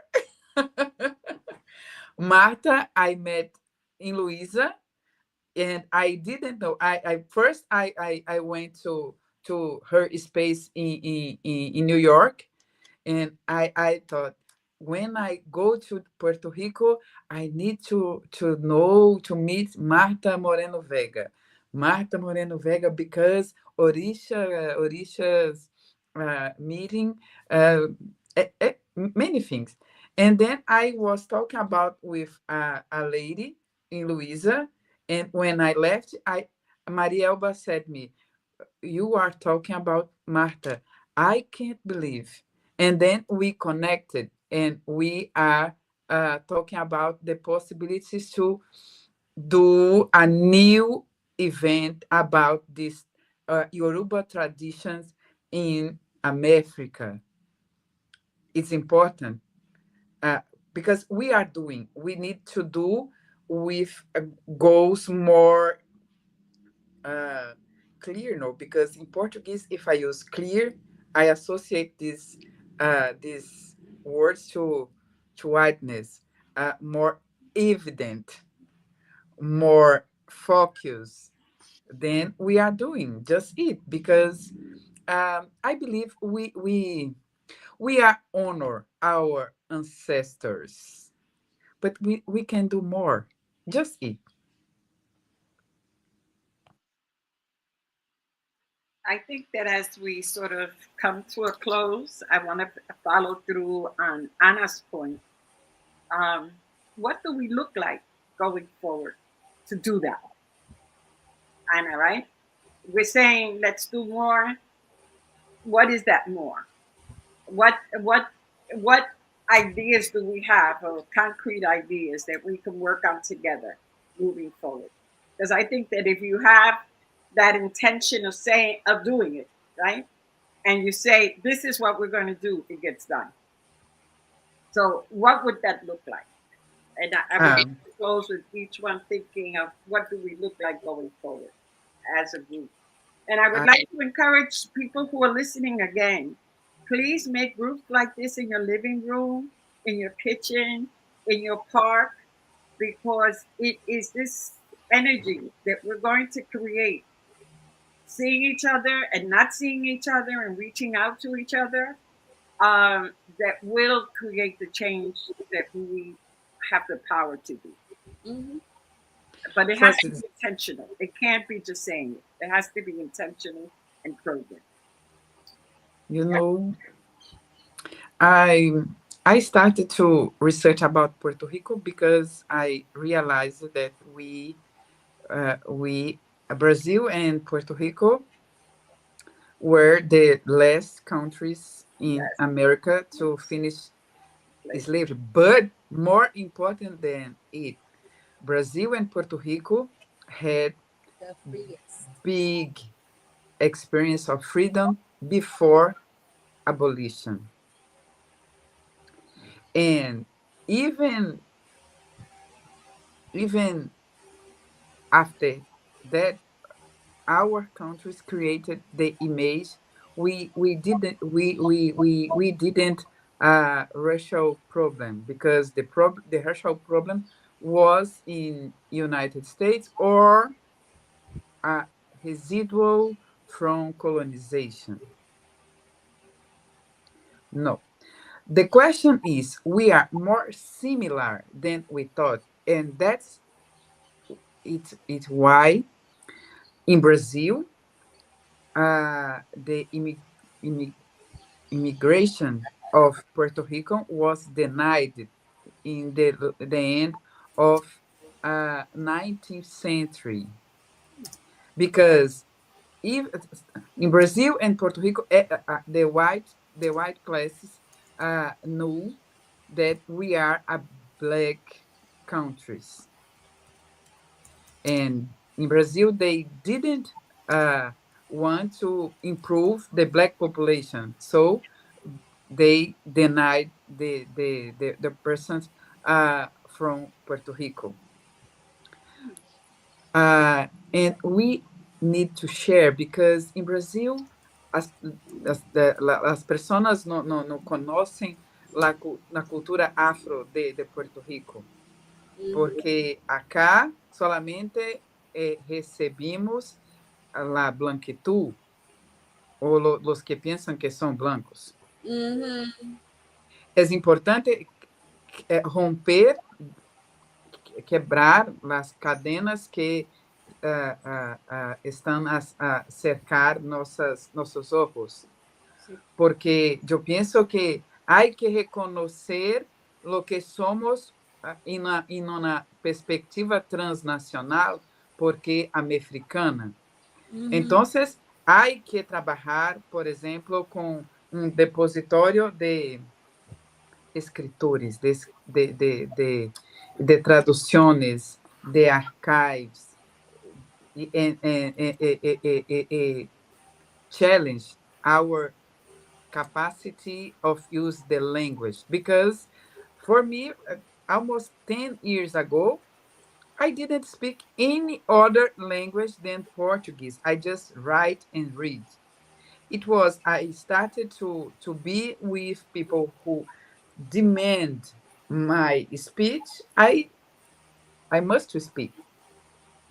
[SPEAKER 2] Marta, I met in Louisa, and I didn't know. I first I went to her space in New York, and I thought, when I go to Puerto Rico, I need to meet Marta Moreno Vega. Marta Moreno Vega, because Orisha's meeting, many things. And then I was talking about with a lady in Louisa, and when I left, Maria Elba said me, "You are talking about Marta. I can't believe." And then we connected, and we are talking about the possibilities to do a new event about these Yoruba traditions in Africa. It's important, uh, because we need to do with goals more uh, clear, no, because in Portuguese, if I use clear, I associate these words to whiteness, more evident, more focus. Then we are doing just it, because I believe we are honor our ancestors, but we can do more. Just it.
[SPEAKER 1] I think that as we sort of come to a close, I want to follow through on Anna's point. What do we look like going forward to do that, Anna? Right? We're saying let's do more. What is that more? What ideas do we have, or concrete ideas that we can work on together moving forward? Because I think that if you have that intention of saying, of doing it, right, and you say this is what we're going to do, it gets done. So what would that look like? And I would
[SPEAKER 2] Um,
[SPEAKER 1] close with each one thinking of what do we look like going forward as a group. And I would
[SPEAKER 2] I,
[SPEAKER 1] like to encourage people who are listening again, please make groups like this in your living room, in your kitchen, in your park, because it is this energy that we're going to create, seeing each other and not seeing each other and reaching out to each other, that will create the change that we have the power to do.
[SPEAKER 3] Mhm.
[SPEAKER 1] But it has
[SPEAKER 2] first,
[SPEAKER 1] to be intentional. It can't be just saying it. It has to be intentional and programmed.
[SPEAKER 2] you know, I I started to research about Puerto Rico because I realized that we Brazil and Puerto Rico were the last countries in
[SPEAKER 1] Yes,
[SPEAKER 2] America to finish
[SPEAKER 1] please.
[SPEAKER 2] slavery. But more important than it, Brazil and Puerto Rico had
[SPEAKER 3] The freest.
[SPEAKER 2] big experience of freedom before abolition. And even even after that, our countries created the image. We didn't racial problem, because the racial problem was in United States, or uh, residual from colonization. No, the question is, we are more similar than we thought, and that's it's why in Brazil, the immigration of Puerto Rico was denied in the end of 19th century, because if, in Brazil and Puerto Rico, the white classes know that we are a black countries, and in Brazil they didn't want to improve the black population, so they denied the persons from Puerto Rico. And we need to share, because in Brazil as personas no conocen la cultura afro de Puerto Rico, porque acá solamente recebimos la blanquitud, o los que piensan que son blancos. Es importante romper, quebrar las cadenas que están a cercar nossos ojos, porque eu penso que há que reconhecer o que somos em uma perspectiva transnacional, porque americana. Então, há que trabalhar, por exemplo, com depositório de escritores, de traduções, de archives, and challenge our capacity of use the language. Because for me, almost 10 years ago, I didn't speak any other language than Portuguese. I just write and read. I started to be with people who demand my speech. I must speak.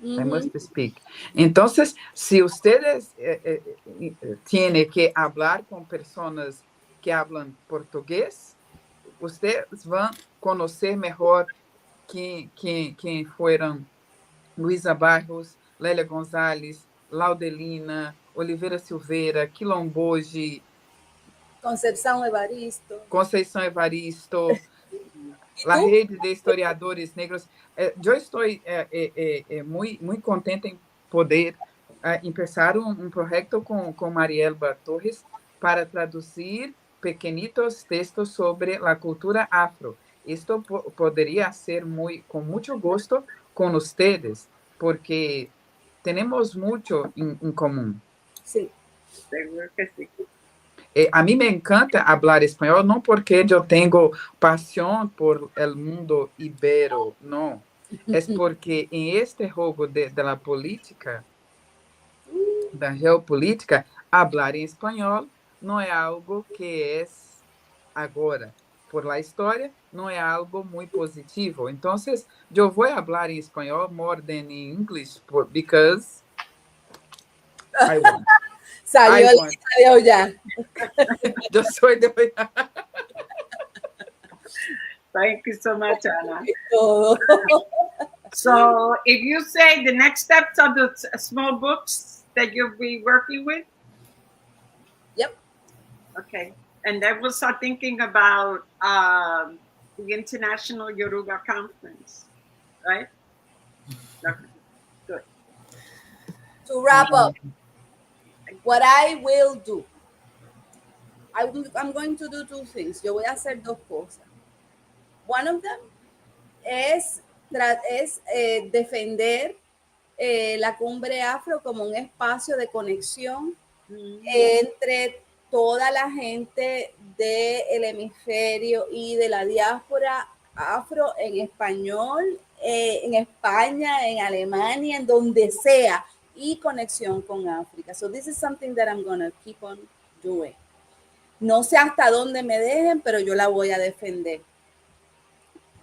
[SPEAKER 2] I must speak. Entonces, si ustedes tienen que hablar con personas que hablan portugués, ustedes van a conocer mejor quién fueron Luísa Barros, Lélia Gonzalez, Laudelina, Oliveira Silveira, Quilomboji,
[SPEAKER 3] Conceição
[SPEAKER 2] Evaristo, la rede de historiadores negros. Eu estou muito contente em poder empezar projeto com Marielba Torres para traduzir pequenitos textos sobre a cultura afro. Isto poderia ser com muito gosto com ustedes, porque temos muito em comum.
[SPEAKER 3] Sim.
[SPEAKER 1] Seguro que sim.
[SPEAKER 2] A mí me encanta hablar español, no porque yo tengo pasión por el mundo ibero, no. Es porque en este juego de la política, da geopolítica, hablar en español no es algo que es ahora. Por la historia, no es algo muy positivo. Entonces, yo voy a hablar en español more than in English because I want.
[SPEAKER 3] Salió de olla.
[SPEAKER 2] Yo soy de olla.
[SPEAKER 1] Thank you so much, Ana. So, if you say the next steps are the small books that you'll be working with?
[SPEAKER 3] Yep.
[SPEAKER 1] Okay. And then we'll start thinking about the International Yoruba Conference, right? Okay. Good.
[SPEAKER 3] To wrap up, what I will do, I'm going to do two things. Yo voy a hacer dos cosas. One of them es defender la Cumbre Afro como un espacio de conexión entre toda la gente del hemisferio y de la diáspora afro en español, en España, en Alemania, en donde sea, y conexión con África. So this is something that I'm going to keep on doing. No sé hasta dónde me dejen, pero yo la voy a defender.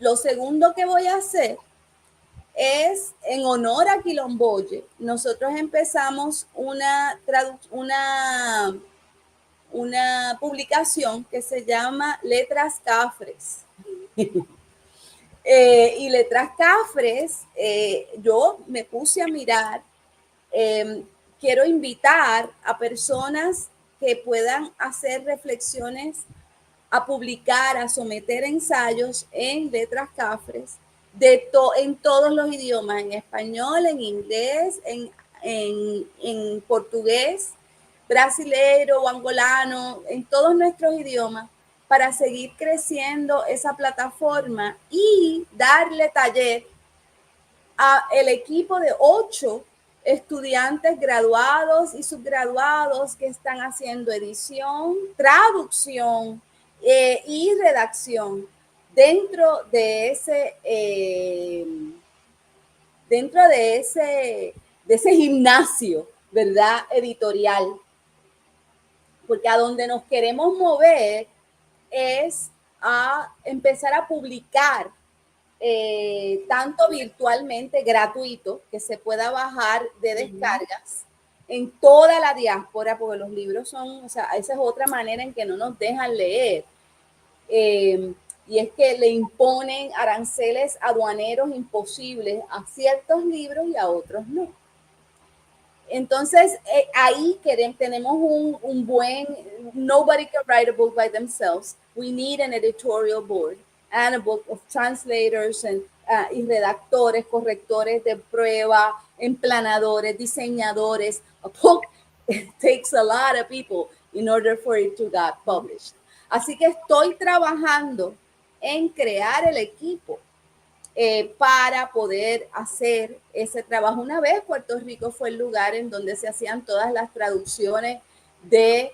[SPEAKER 3] Lo segundo que voy a hacer es, en honor a Quilomboye, nosotros empezamos una publicación que se llama Letras Cafres. Y Letras Cafres, yo me puse a mirar, quiero invitar a personas que puedan hacer reflexiones, a publicar, a someter ensayos en Letras Cafres, en todos los idiomas, en español, en inglés, en portugués, brasilero o angolano, en todos nuestros idiomas, para seguir creciendo esa plataforma y darle taller a el equipo de 8 estudiantes graduados y subgraduados que están haciendo edición, traducción y redacción dentro de ese gimnasio, ¿verdad? Editorial. Porque a donde nos queremos mover es a empezar a publicar tanto virtualmente gratuito, que se pueda bajar de descargas en toda la diáspora, porque los libros son, o sea, esa es otra manera en que no nos dejan leer. Y es que le imponen aranceles aduaneros imposibles a ciertos libros y a otros no. Entonces, ahí tenemos un buen, nobody can write a book by themselves. We need an editorial board and a book of translators y redactores, correctores de prueba, emplanadores, diseñadores. A book takes a lot of people in order for it to get published. Así que estoy trabajando en crear el equipo para poder hacer ese trabajo. Una vez Puerto Rico fue el lugar en donde se hacían todas las traducciones de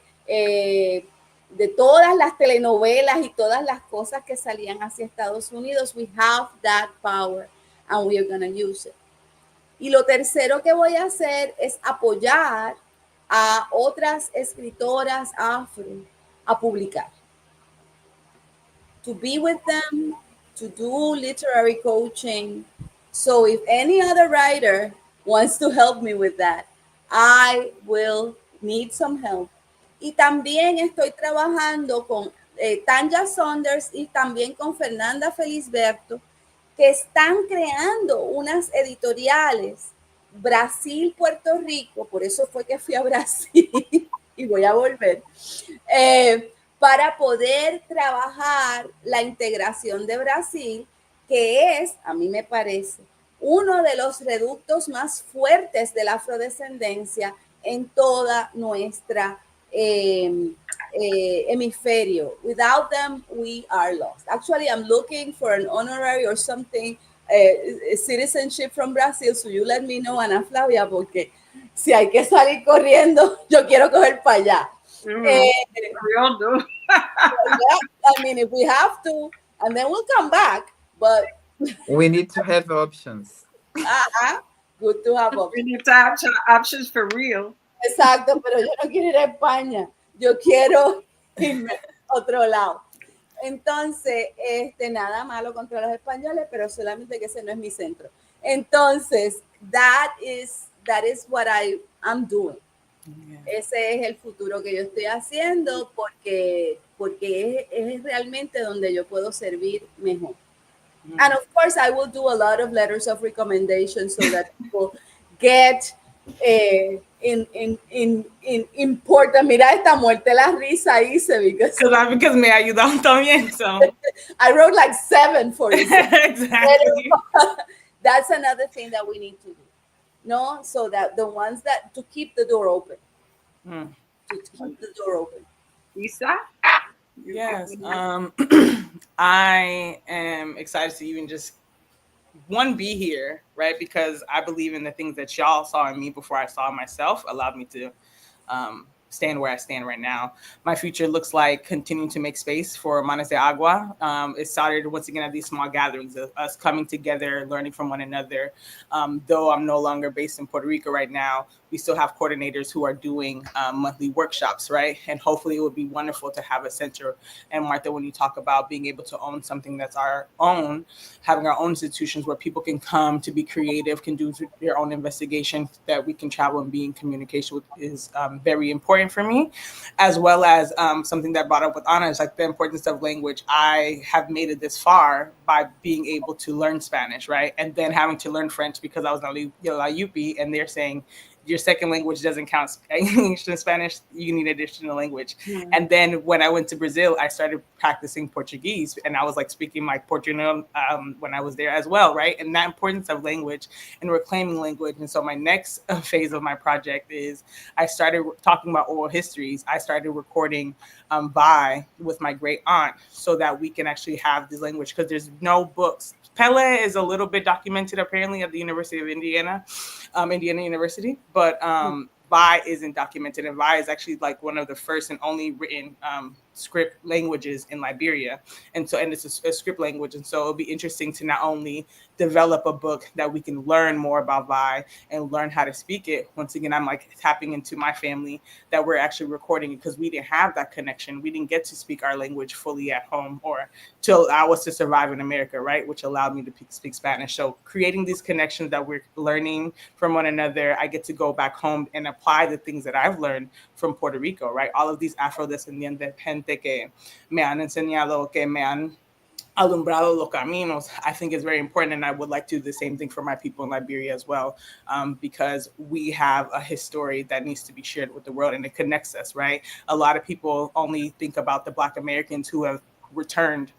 [SPEAKER 3] todas las telenovelas y todas las cosas que salían hacia Estados Unidos. We have that power and we are going to use it. Y lo tercero que voy a hacer es apoyar a otras escritoras afro a publicar. To be with them, to do literary coaching. So if any other writer wants to help me with that, I will need some help. Y también estoy trabajando con Tanya Saunders y también con Fernanda Felisberto, que están creando unas editoriales Brasil, Puerto Rico, por eso fue que fui a Brasil y voy a volver, para poder trabajar la integración de Brasil, que es, a mí me parece, uno de los reductos más fuertes de la afrodescendencia en toda nuestra hemisferio. Without them, we are lost. Actually, I'm looking for an honorary or something, citizenship from Brazil, so you let me know, Ana Flávia, porque si hay que salir corriendo, yo quiero coger para allá.
[SPEAKER 1] We all do.
[SPEAKER 3] I mean, if we have to, and then we'll come back, but
[SPEAKER 2] we need to have options.
[SPEAKER 3] Good to have options.
[SPEAKER 1] We need to have options for real.
[SPEAKER 3] Exacto, pero yo no quiero ir a España, yo quiero irme a otro lado. Entonces, nada malo contra los españoles, pero solamente que ese no es mi centro. Entonces, that is what I'm doing. Yeah. Ese es el futuro que yo estoy haciendo porque es realmente donde yo puedo servir mejor. Mm-hmm. And of course, I will do a lot of letters of recommendation so that people get important. Mira esta muerte la risa hice
[SPEAKER 5] because me ayudaron también. So
[SPEAKER 3] I wrote like 7 for you.
[SPEAKER 5] Exactly.
[SPEAKER 3] That's another thing that we need to do. No, so that the ones that to keep the door open. To keep the door open.
[SPEAKER 1] Lisa?
[SPEAKER 5] Yes. I am excited to even just be here, right? Because I believe in the things that y'all saw in me before I saw myself, allowed me to stand where I stand right now. My future looks like continuing to make space for Manos de Agua. It started once again at these small gatherings of us coming together, learning from one another. Though I'm no longer based in Puerto Rico right now, we still have coordinators who are doing monthly workshops, right? And hopefully it would be wonderful to have a center. And Martha, when you talk about being able to own something that's our own, having our own institutions where people can come to be creative, can do their own investigation, that we can travel and be in communication with is very important for me, as well as something that brought up with Ana is like the importance of language. I have made it this far by being able to learn Spanish, right? And then having to learn French because I was on La UP and they're saying, your second language doesn't count. English and Spanish, you need additional language.
[SPEAKER 1] Mm.
[SPEAKER 5] And then when I went to Brazil, I started practicing Portuguese, and I was like speaking my Portuguese when I was there as well, right? And that importance of language and reclaiming language. And so my next phase of my project is I started talking about oral histories. I started recording Vai with my great aunt so that we can actually have this language, because there's no books. Pele is a little bit documented apparently at the University of Indiana, Indiana University, but Vai isn't documented, and Vai is actually like one of the first and only written script languages in Liberia, and it's a script language, and so it'll be interesting to not only develop a book that we can learn more about Vai and learn how to speak it. Once again, I'm like tapping into my family that we're actually recording it, because we didn't have that connection. We didn't get to speak our language fully at home, or to allow us to survive in America, right? Which allowed me to speak Spanish. So creating these connections that we're learning from one another, I get to go back home and apply the things that I've learned from Puerto Rico, right? All of these Afro-descendant gente que me han enseñado, que me han alumbrado los caminos, I think is very important. And I would like to do the same thing for my people in Liberia as well, because we have a history that needs to be shared with the world, and it connects us, right? A lot of people only think about the Black Americans who have returned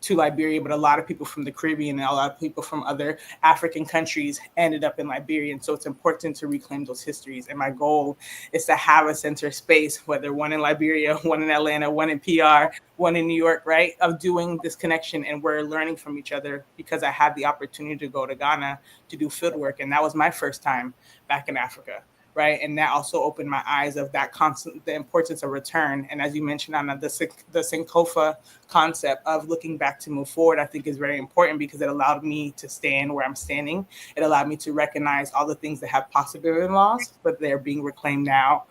[SPEAKER 5] to Liberia, but a lot of people from the Caribbean and a lot of people from other African countries ended up in Liberia. And so it's important to reclaim those histories. And my goal is to have a center space, whether one in Liberia, one in Atlanta, one in PR, one in New York, right, of doing this connection. And we're learning from each other, because I had the opportunity to go to Ghana to do field work. And that was my first time back in Africa. Right. And that also opened my eyes of that constant, the importance of return. And as you mentioned, Ana, the Sankofa concept of looking back to move forward, I think is very important, because it allowed me to stand where I'm standing. It allowed me to recognize all the things that have possibly been lost, but they're being reclaimed now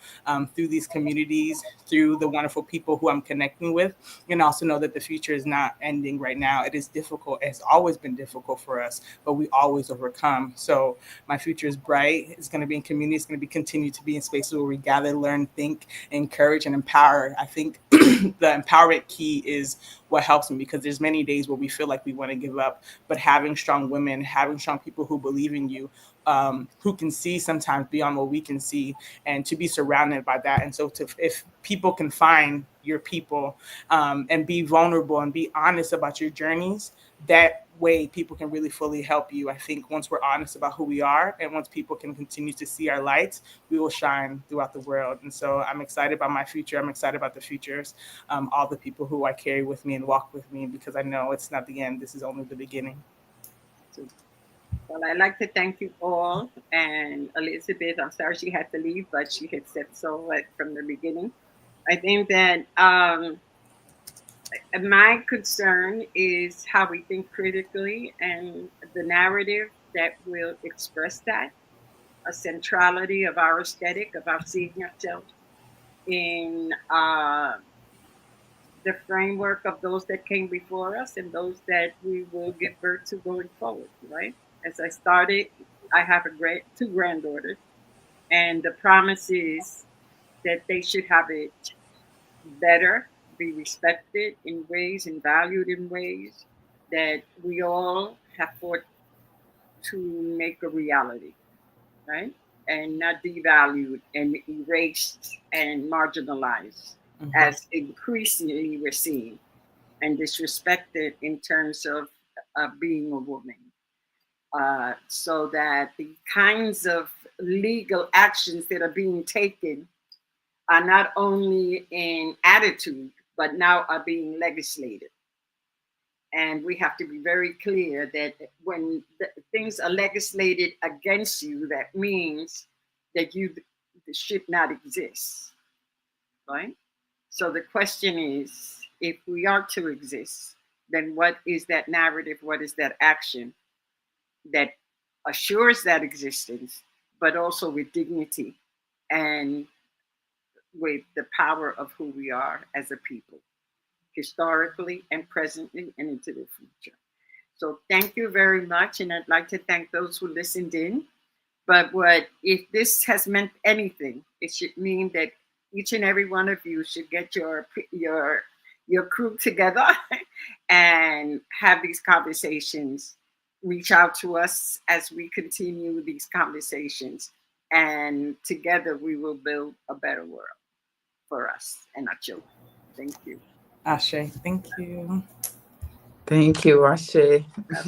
[SPEAKER 5] through these communities, through the wonderful people who I'm connecting with, and also know that the future is not ending right now. It is difficult. It's always been difficult for us, but we always overcome. So my future is bright. It's going to be in community. It's going to be continue to be in spaces where we gather, learn, think, encourage, and empower. I think the empowerment key is what helps me, because there's many days where we feel like we want to give up, but having strong women, having strong people who believe in you, who can see sometimes beyond what we can see, and to be surrounded by that. And so if people can find your people and be vulnerable and be honest about your journeys, that way people can really fully help you. I think once we're honest about who we are, and once people can continue to see our lights, we will shine throughout the world. And so I'm excited about my future. I'm excited about the futures, all the people who I carry with me and walk with me, because I know it's not the end. This is only the beginning.
[SPEAKER 1] Well, I'd like to thank you all. And Elizabeth, I'm sorry she had to leave, but she had said so right from the beginning. I think that my concern is how we think critically, and the narrative that will express that, a centrality of our aesthetic, of our seeing ourselves in the framework of those that came before us and those that we will give birth to going forward, right? As I started, I have two granddaughters, and the promise is that they should have it better, be respected in ways and valued in ways that we all have fought to make a reality, right? And not devalued and erased and marginalized, as increasingly we're seeing, and disrespected in terms of being a woman. So that the kinds of legal actions that are being taken are not only in attitude, but now are being legislated. And we have to be very clear that when things are legislated against you, that means that you should not exist, right? So the question is, if we are to exist, then what is that narrative? What is that action that assures that existence, but also with dignity and with the power of who we are as a people, historically and presently and into the future. So thank you very much. And I'd like to thank those who listened in. But if this has meant anything, it should mean that each and every one of you should get your crew together and have these conversations. Reach out to us as we continue these conversations. and together we will build a better world for us and our children. Thank you.
[SPEAKER 5] Ashe, thank you.
[SPEAKER 2] Thank you, Ashe.